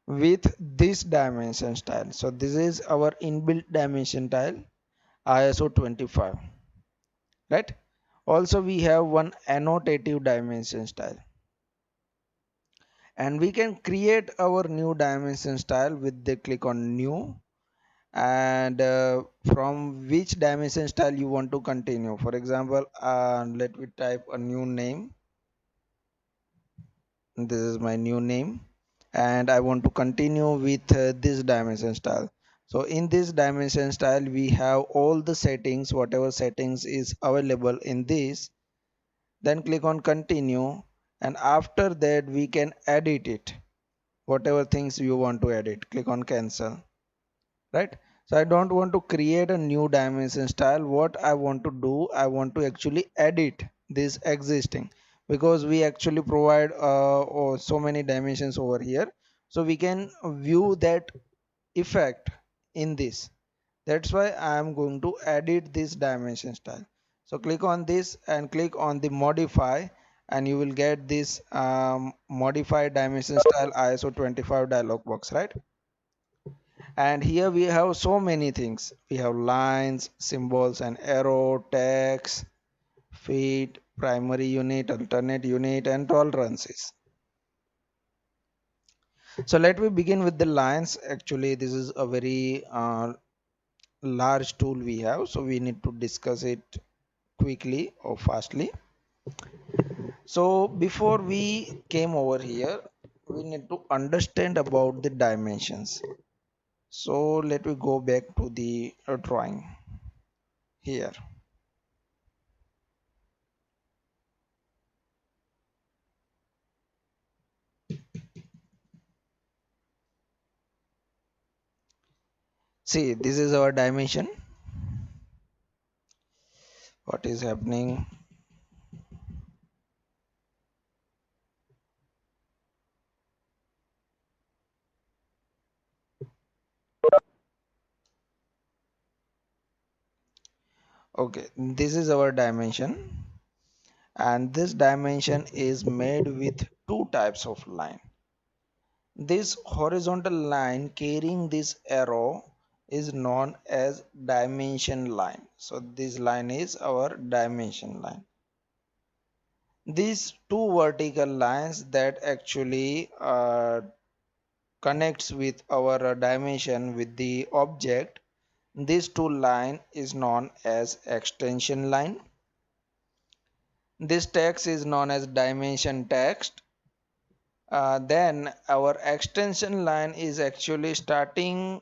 with this dimension style. So this is our inbuilt dimension style, ISO 25, right? Also we have one annotative dimension style, and we can create our new dimension style with the click on new, and from which dimension style you want to continue. For example, let me type a new name. This is my new name, and I want to continue with this dimension style. So in this dimension style we have all the settings, whatever settings is available in this. Then click on continue, and after that we can edit it, whatever things you want to edit. Click on cancel, right? So I don't want to create a new dimension style. What I want to do, I want to actually edit this existing, because we actually provide so many dimensions over here, so we can view that effect in this. That's why I am going to edit this dimension style. So click on this and click on the modify, and you will get this modified dimension style ISO 25 dialog box, right? And here we have so many things. We have lines, symbols, and arrow, text, feet, primary unit, alternate unit, and tolerances. So let me begin with the lines. Actually, this is a very large tool we have, so we need to discuss it quickly or fastly. So before we came over here, we need to understand about the dimensions. So let me go back to the drawing here. See, this is our dimension. What is happening? Okay, this is our dimension, and this dimension is made with two types of line. This horizontal line carrying this arrow is known as dimension line. So this line is our dimension line. These two vertical lines that actually connects with our dimension with the object, this two line is known as extension line. This text is known as dimension text. Then our extension line is actually starting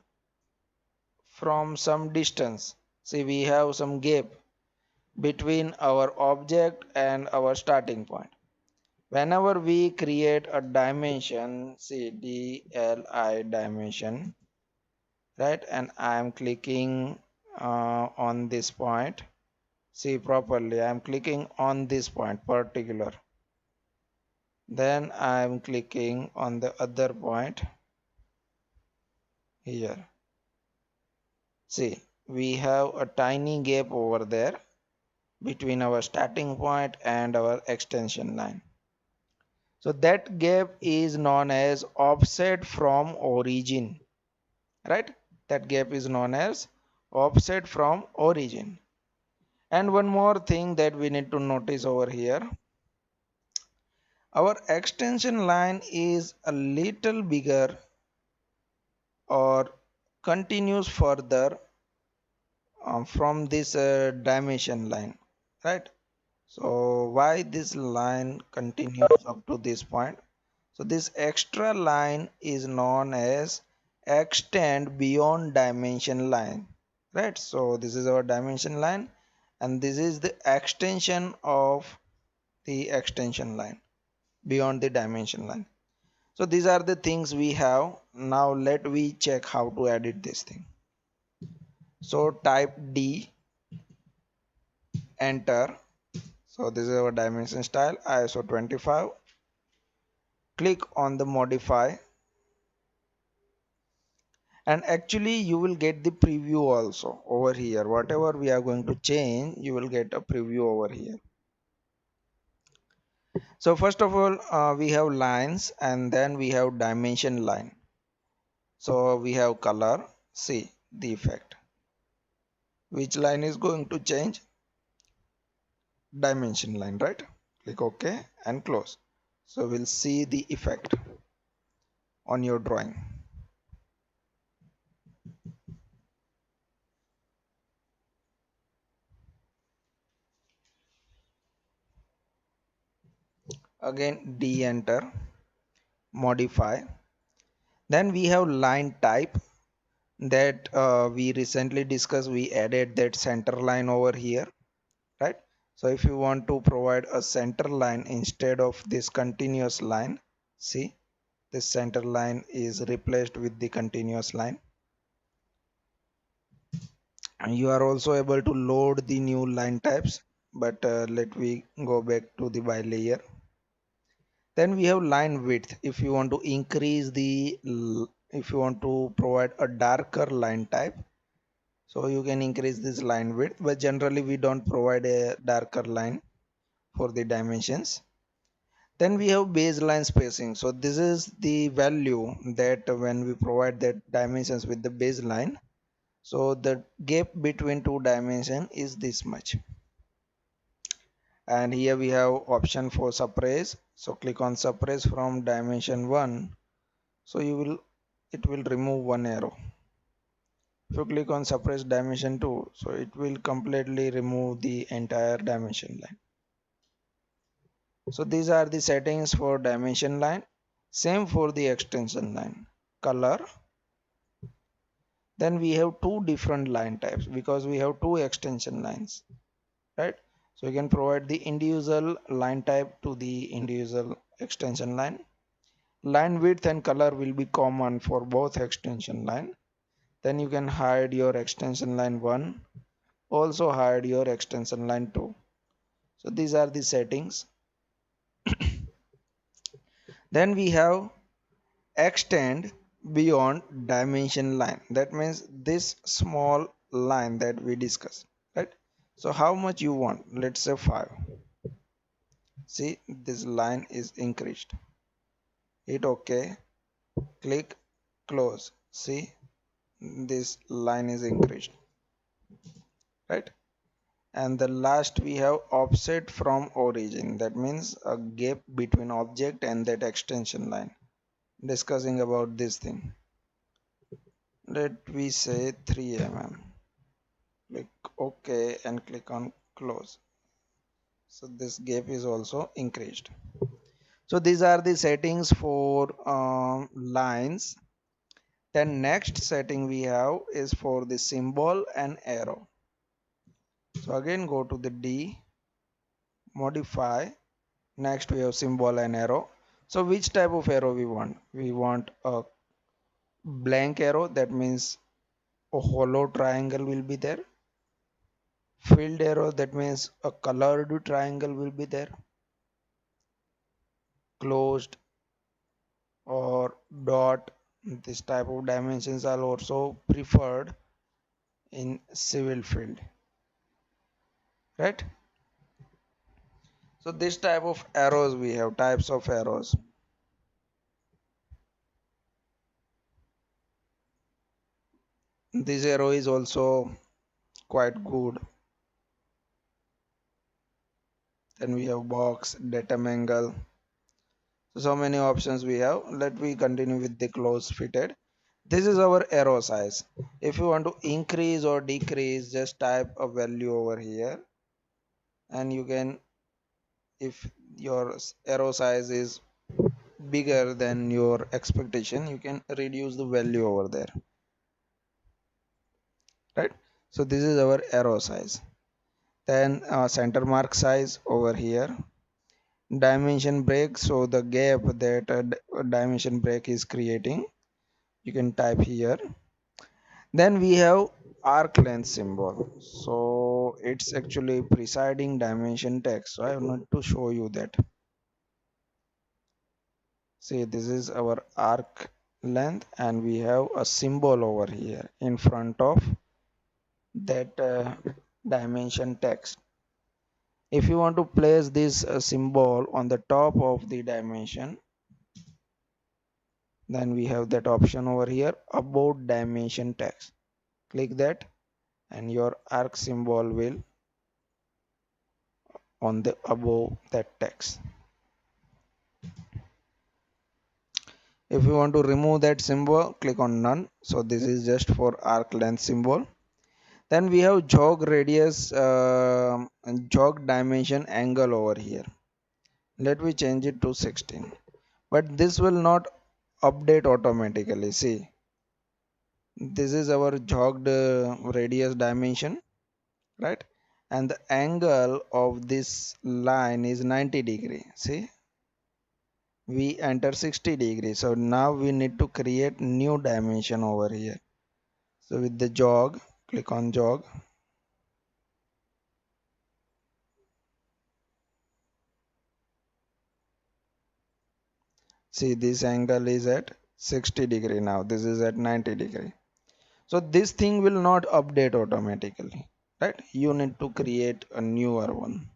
from some distance. See, we have some gap between our object and our starting point. Whenever we create a dimension, see DLI dimension, right, and I am clicking on this point. See properly, I am clicking on this point particular, then I am clicking on the other point here. See, we have a tiny gap over there between our starting point and our extension line. So that gap is known as offset from origin, right? That gap is known as offset from origin. And one more thing that we need to notice over here, our extension line is a little bigger or continues further from this dimension line, right? So why this line continues up to this point? So this extra line is known as extend beyond dimension line, right? So this is our dimension line, and this is the extension of the extension line beyond the dimension line. So these are the things we have. Now let we check how to edit this thing. So type D, enter. So this is our dimension style ISO 25. Click on the modify, and actually you will get the preview also over here. Whatever we are going to change, you will get a preview over here. So first of all, we have lines, and then we have dimension line. So we have color. See the effect. Which line is going to change? Dimension line, right? Click OK and close. So we'll see the effect on your drawing. Again D, enter, modify. Then we have line type that we recently discussed. We added that center line over here, right? So if you want to provide a center line instead of this continuous line, see, this center line is replaced with the continuous line. And you are also able to load the new line types, but let me go back to the by layer. Then we have line width. If you want to increase the, if you want to provide a darker line type, so you can increase this line width, but generally we don't provide a darker line for the dimensions. Then we have baseline spacing. So this is the value that when we provide that dimensions with the baseline, so the gap between two dimension is this much. And here we have option for suppress. So click on suppress from dimension 1. So it will remove one arrow. If you click on suppress dimension 2, so it will completely remove the entire dimension line. So these are the settings for dimension line. Same for the extension line. Color. Then we have two different line types because we have two extension lines, right? So you can provide the individual line type to the individual extension line. Line width and color will be common for both extension line. Then you can hide your extension line 1, also hide your extension line 2. So these are the settings. Then we have extend beyond dimension line. That means this small line that we discussed, right? So how much you want? Let's say 5. See, this line is increased. Hit OK, click close. See, this line is increased, right? And the last we have offset from origin. That means a gap between object and that extension line. Discussing about this thing. Let we say 3 mm. Click OK and click on close. So this gap is also increased. So these are the settings for lines. Then next setting we have is for the symbol and arrow. So again go to the D, modify. Next we have symbol and arrow. So which type of arrow we want? We want a blank arrow, that means a hollow triangle will be there. Filled arrow, that means a colored triangle will be there. Closed or dot, this type of dimensions are also preferred in civil field, right? So this type of arrows, we have types of arrows. This arrow is also quite good. Then we have box, datum angle. So many options we have. Let me continue with the close fitted. This is our arrow size. If you want to increase or decrease, just type a value over here, and you can, if your arrow size is bigger than your expectation, you can reduce the value over there, right? So this is our arrow size. Then center mark size over here. Dimension break, so the gap that dimension break is creating, you can type here. Then we have arc length symbol, so it's actually presiding dimension text, so I want to show you that. See, this is our arc length and we have a symbol over here in front of that dimension text. If you want to place this symbol on the top of the dimension, then we have that option over here, about dimension text. Click that and your arc symbol will on the above that text. If you want to remove that symbol, click on none. So this is just for arc length symbol. Then we have jog radius and jog dimension angle over here. Let me change it to 16, but this will not update automatically. See, this is our jogged radius dimension, right? And the angle of this line is 90°. See, we enter 60°. So now we need to create new dimension over here. So with the jog, click on jog. See, this angle is at 60° now. This is at 90°. So this thing will not update automatically, right? You need to create a newer one.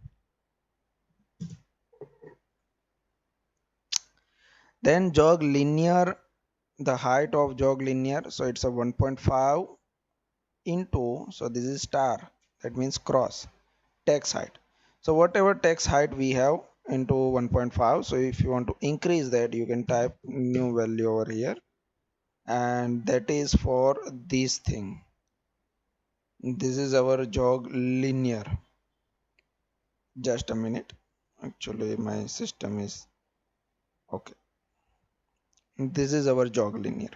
Then jog linear, the height of jog linear, so it's a 1.5 into, so this is star, that means cross, text height. So whatever text height we have into 1.5, so if you want to increase that, you can type new value over here, and that is for this thing. This is our jog linear. Just a minute, actually my system is okay. This is our jog linear.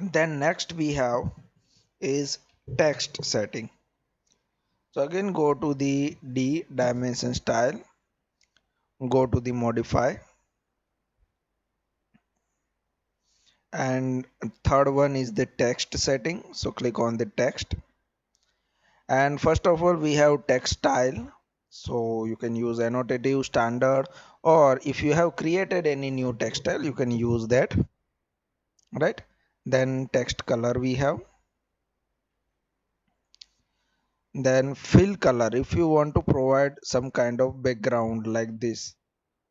Then next we have is text setting. So again, go to the D dimension style, go to the modify, and third one is the text setting. So click on the text, and first of all we have text style. So you can use annotative, standard, or if you have created any new text style, you can use that, right? Then text color we have. Then fill color, if you want to provide some kind of background like this.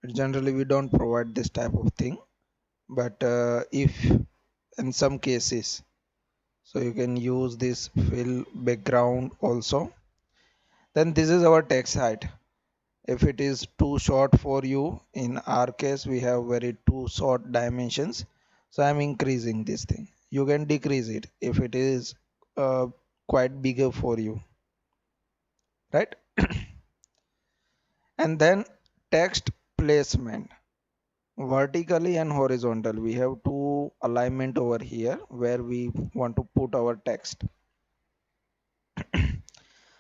Generally we don't provide this type of thing, but if in some cases, so you can use this fill background also. Then this is our text height. If it is too short for you, in our case we have very too short dimensions, so I'm increasing this thing. You can decrease it if it is quite bigger for you, right? And then text placement, vertically and horizontal, we have two alignment over here where we want to put our text.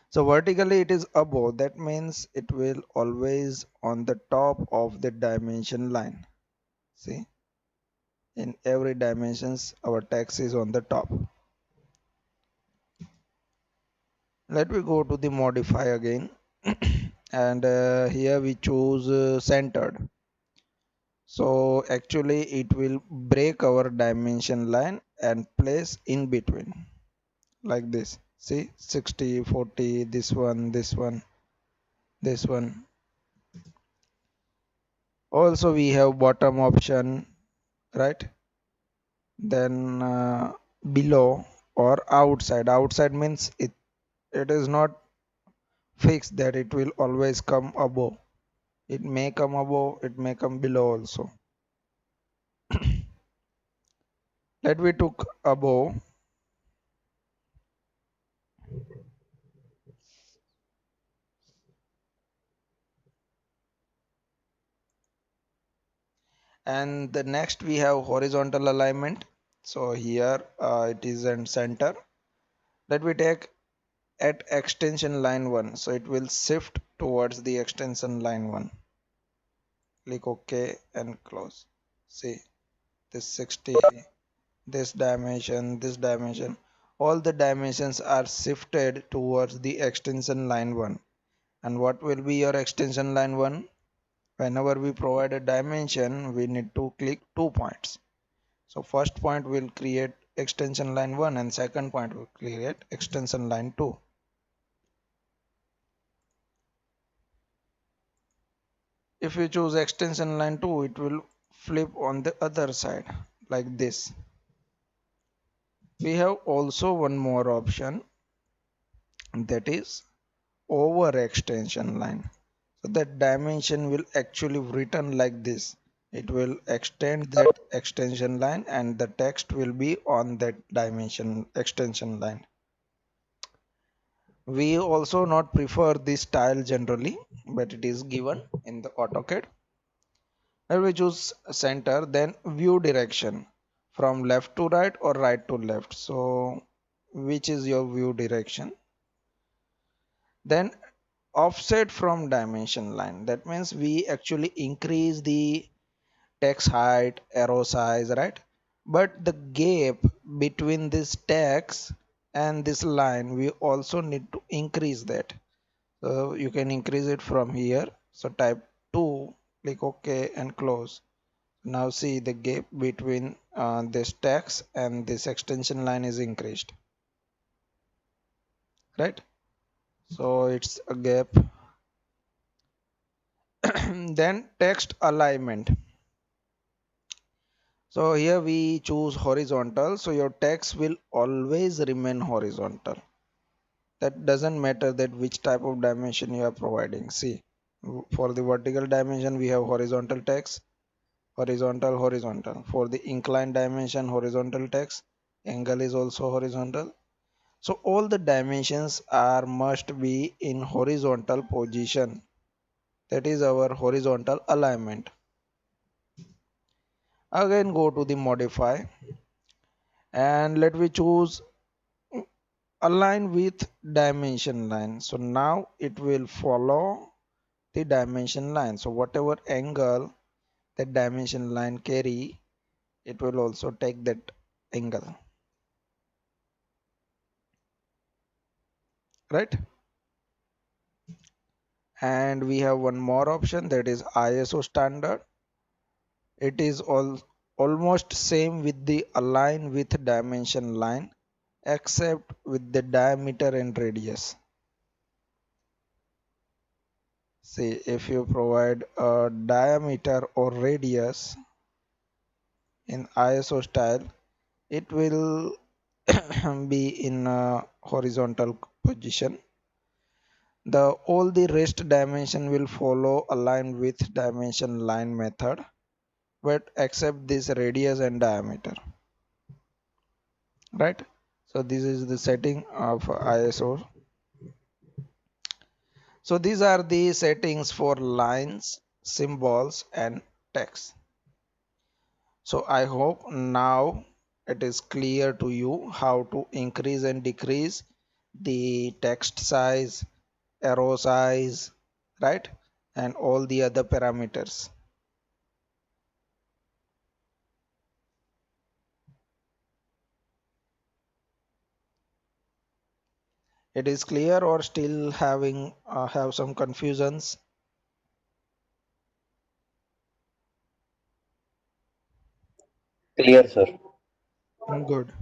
So vertically it is above, that means it will always on the top of the dimension line. See, in every dimensions our text is on the top. Let me go to the modify again and here we choose centered. So actually it will break our dimension line and place in between like this. See, 60, 40, this one, this one, this one. Also we have bottom option, right? Then below or outside. Outside means it is not fixed that it will always come above. It may come above, it may come below also. Let me took above. And the next we have horizontal alignment. So here it is in center. Let me take at extension line 1, so it will shift towards the extension line 1. Click OK and close. See, this 60, this dimension, all the dimensions are shifted towards the extension line 1. And what will be your extension line 1? Whenever we provide a dimension, we need to click 2 points. So first point will create extension line 1 and second point will create extension line 2. If you choose extension line 2, it will flip on the other side like this. We have also one more option, that is over extension line. So that dimension will actually written like this. It will extend that extension line and the text will be on that dimension extension line. We also not prefer this style generally, but it is given in the AutoCAD. Now we choose center, then view direction from left to right or right to left. So which is your view direction? Then offset from dimension line. That means we actually increase the text height, arrow size, right? but the gap between this text and this line we also need to increase that. So you can increase it from here. So type 2, click OK and close. Now see the gap between this text and this extension line is increased, right? So it's a gap. Then text alignment. So here we choose horizontal. So your text will always remain horizontal. That doesn't matter that which type of dimension you are providing. See, for the vertical dimension we have horizontal text, horizontal, horizontal. For the inclined dimension, horizontal text, angle is also horizontal. So all the dimensions are must be in horizontal position. That is our horizontal alignment. Again go to the modify and let me choose align with dimension line. So now it will follow the dimension line. So whatever angle that dimension line carry, it will also take that angle, right? And we have one more option, that is ISO standard. It is almost same with the align with dimension line except with the diameter and radius. See, if you provide a diameter or radius in ISO style, it will be in a horizontal position. The all the rest dimension will follow align with dimension line method, but except this radius and diameter, right? So this is the setting of ISO. So these are the settings for lines, symbols and text. So I hope now it is clear to you how to increase and decrease the text size, arrow size, right? And all the other parameters. It is clear or still having have some confusions? Clear, sir. Good.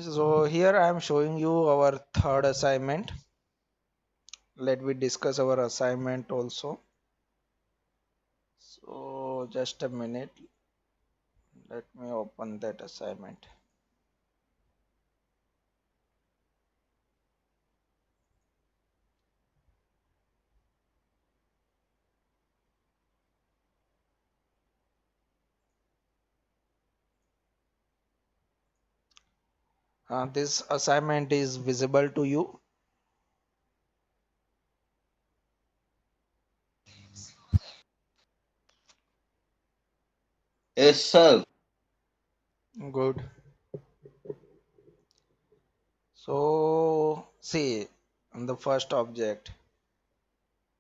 So here I am showing you our third assignment. Let me discuss our assignment also. So just a minute. Let me open that assignment. This assignment is visible to you. Yes, sir. Good. So see on the first object.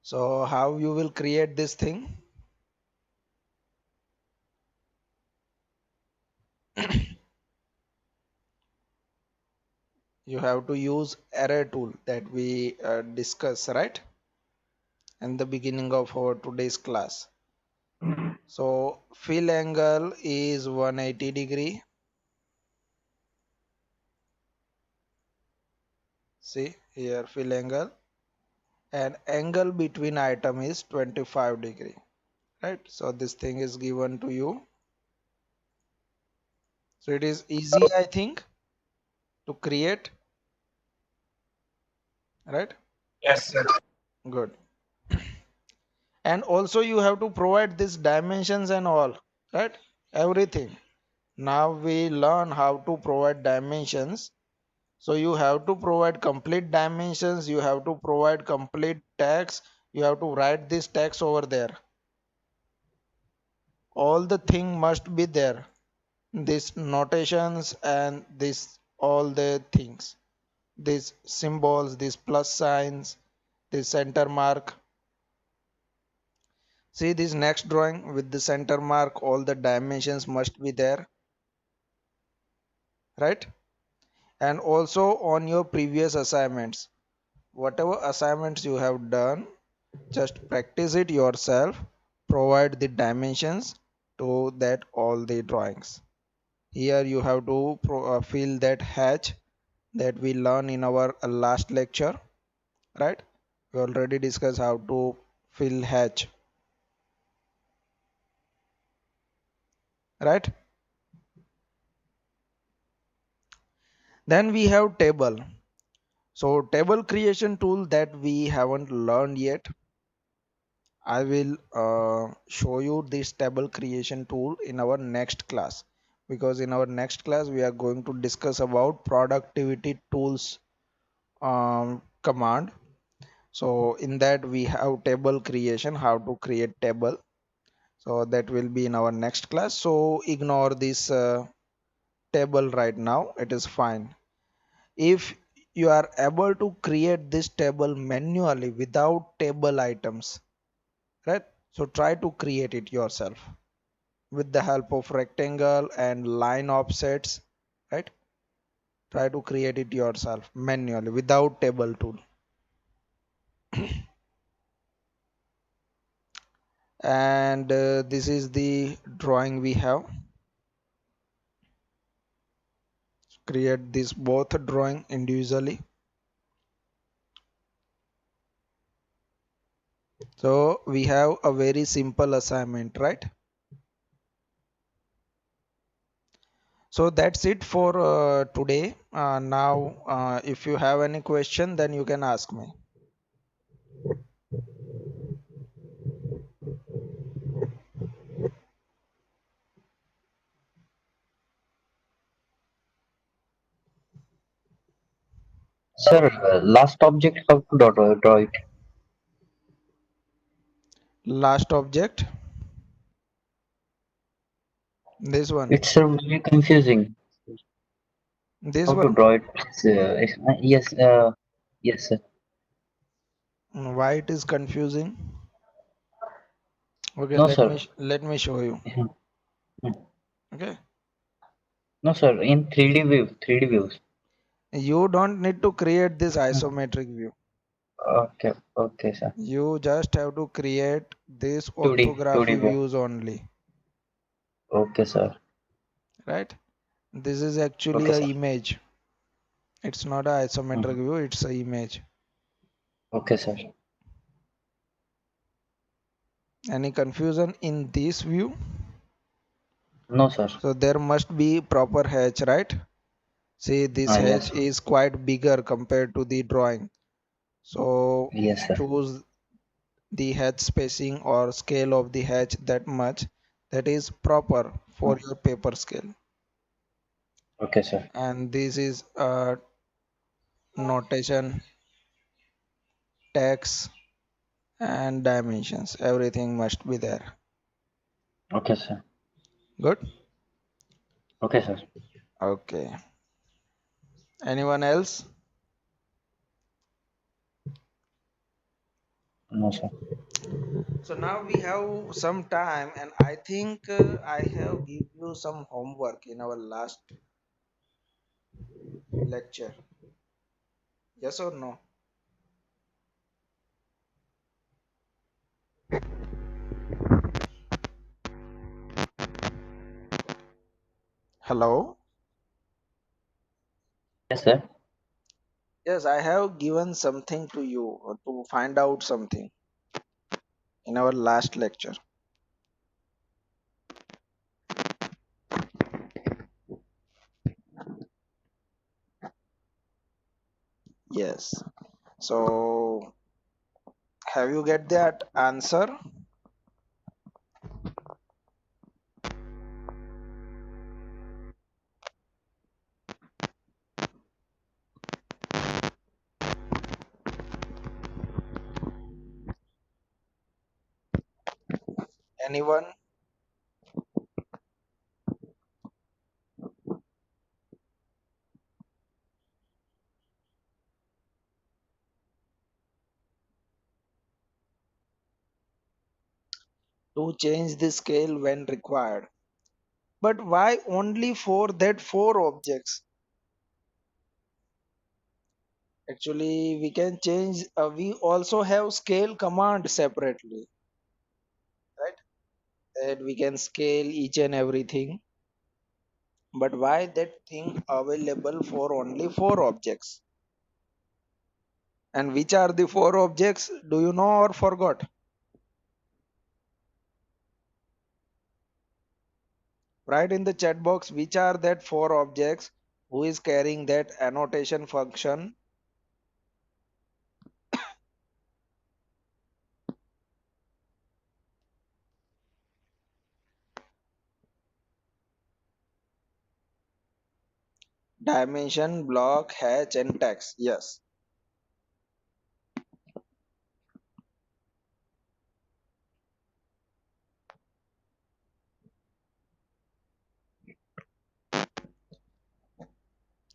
So how you will create this thing? You have to use array tool that we discuss, right, in the beginning of our today's class. So fill angle is 180 degree. See here fill angle, and angle between item is 25 degree, right? So this thing is given to you. So it is easy, I think, to create, right? Yes, sir. Good. And also you have to provide these dimensions and all, right? Everything. Now we learn how to provide dimensions. So you have to provide complete dimensions, you have to provide complete text, you have to write this text over there. All the thing must be there. These notations and this all the things. These symbols, these plus signs, this center mark. See this next drawing with the center mark, all the dimensions must be there, right? And also on your previous assignments, whatever assignments you have done, just practice it yourself, provide the dimensions to that all the drawings. Here you have to fill that hatch that we learned in our last lecture, right? We already discussed how to fill hatch, right? Then we have table. So table creation tool that we haven't learned yet. I will show you this table creation tool in our next class, because in our next class we are going to discuss about productivity tools command. So in that we have table creation, how to create table. So that will be in our next class. So ignore this table right now. It is fine. If you are able to create this table manually without table items, right? So try to create it yourself with the help of rectangle and line offsets, right? Try to create it yourself manually without table tool. And this is the drawing we have. Create this both drawing individually. So we have a very simple assignment, right? So that's it for today. Now if you have any question, then you can ask me. Sir, last object, how to draw it? Last object, this one, It's very confusing. this How to one. draw it? Yes, yes, sir. Why it is confusing? Okay, No, sir. let me show you. Mhm. Okay, No, sir. In 3D view, 3D views. you don't need to create this Mhm. isometric view. Okay, okay, sir. You just have to create this 2D orthography view. views only, Okay, sir. right? This is actually Okay, a sir. image. It's not a isometric Mhm. view, it's a image. Okay, sir. Any confusion in this view? No, sir. So there must be proper hatch, right? See, this Yes, hatch sir. is quite bigger compared to the drawing. So Yes, sir. choose the hatch spacing or scale of the hatch that much that is proper for Mm. your paper scale. Okay, sir. And this is notation, text, and dimensions. Everything must be there. Okay, sir. Good. Okay, sir. Okay. Anyone else? No, sir. So now we have some time, and I think I have give you some homework in our last lecture. Yes or no? Hello? Yes, sir. Yes, I have given something to you to find out something in our last lecture. Yes. So have you get that answer? Anyone? to change the scale when required. But why only for that four objects? Actually, we can change, we also have scale command separately, right? That we can scale each and everything. But why that thing available for only four objects? And which are the four objects? Do you know or forgot? Write in the chat box which are that four objects who is carrying that annotation function. Dimension, block, hatch, and text. Yes.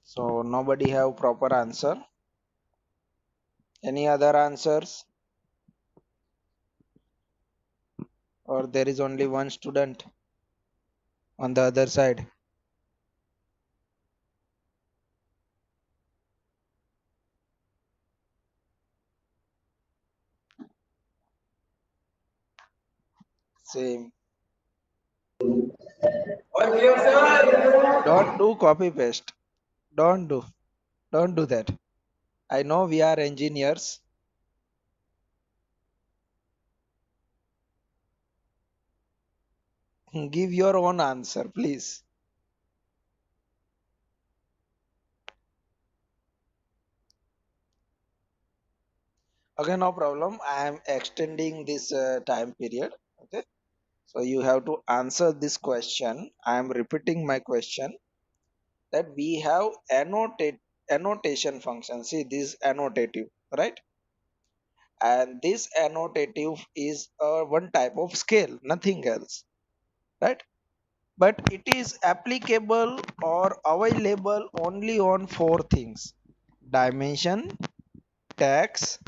So nobody have proper answer. Any other answers? Or there is only one student on the other side? Same. Don't do copy paste. Don't do. Don't do that. I know we are engineers. Give your own answer, please. Okay, no problem. I am extending this time period. Okay. So you have to answer this question. I am repeating my question that we have annotation function. See this annotative, right? And this annotative is one type of scale, nothing else, right? But it is applicable or available only on four things: dimension, text,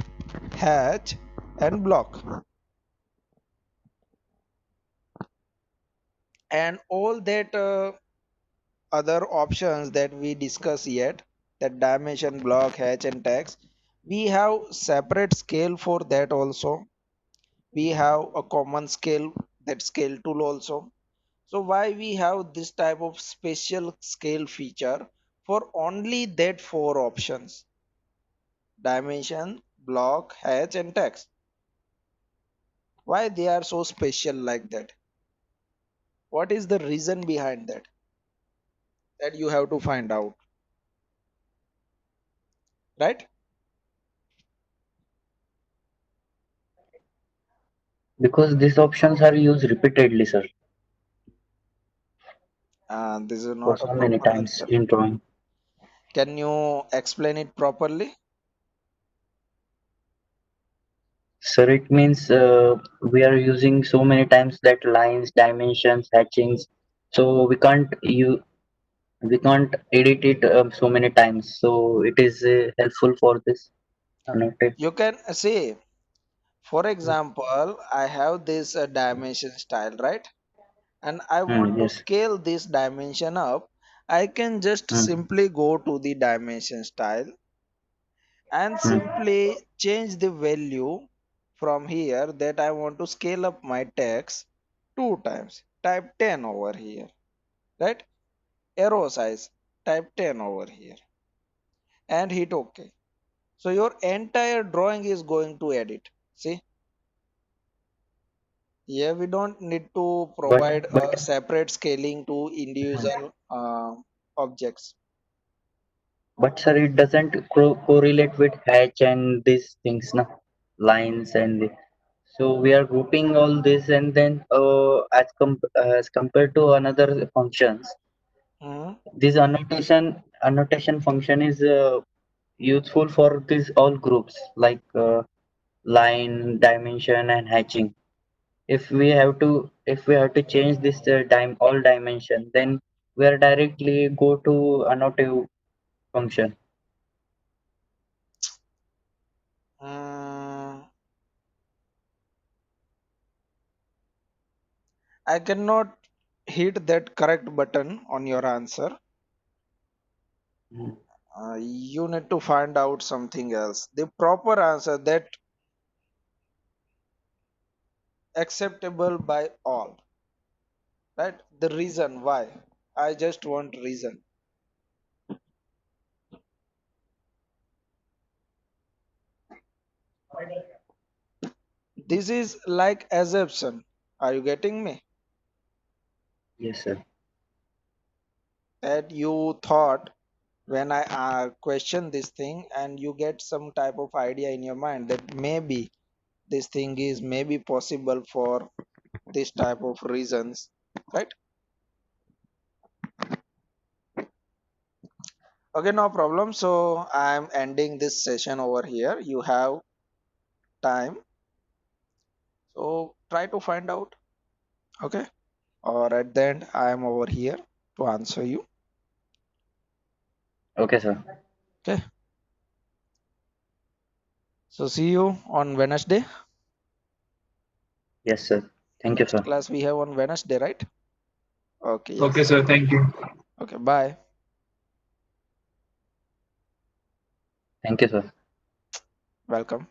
hatch, and block. And all that other options that we discuss yet, that dimension, block, hatch, and text, we have separate scale for that also. We have a common scale, that scale tool also. So why we have this type of special scale feature for only that four options: dimension, block, hatch, and text? Why they are so special like that? What is the reason behind that? That you have to find out, right? Because these options are used repeatedly, sir, This is for not a so many proper times answer. in drawing. Can you explain it properly? Sir, it means we are using so many times that lines, dimensions, hatchings. So we can't edit it so many times. So it is helpful for this annotate. You can say, for example, I have this dimension style, right? And I want to Yes. scale this dimension up. I can just Mm, simply go to the dimension style and mm. simply change the value from here, that I want to scale up my text two times. Type 10 over here, right? Arrow size, type 10 over here, and hit OK. So your entire drawing is going to edit. See, here we don't need to But provide but a separate scaling to individual objects. but sir, it doesn't correlate with hatch and these things, na lines and so we are grouping all this and then as compared to another functions, Mhm. this annotation function is useful for these all groups like line, dimension, and hatching. If we have to change this all dimension, then we are directly go to annotative function. Mm, I cannot hit that correct button on your answer. Mm. You need to find out something else. The proper answer that acceptable by all. Right? The reason why. I just want reason. This is like assumption. Are you getting me? Yes, sir. That you thought when I question this thing and you get some type of idea in your mind that maybe this thing is maybe possible for this type of reasons, right? Okay, no problem. So I'm ending this session over here. You have time, so try to find out. Okay, or at the end I am over here to answer you. Okay, sir. Okay, so see you on Wednesday. Yes, sir. Thank you, Next sir. class we have on Wednesday, right? Okay, Okay, yes. sir. Thank you. Okay, bye. Thank you, sir. Welcome.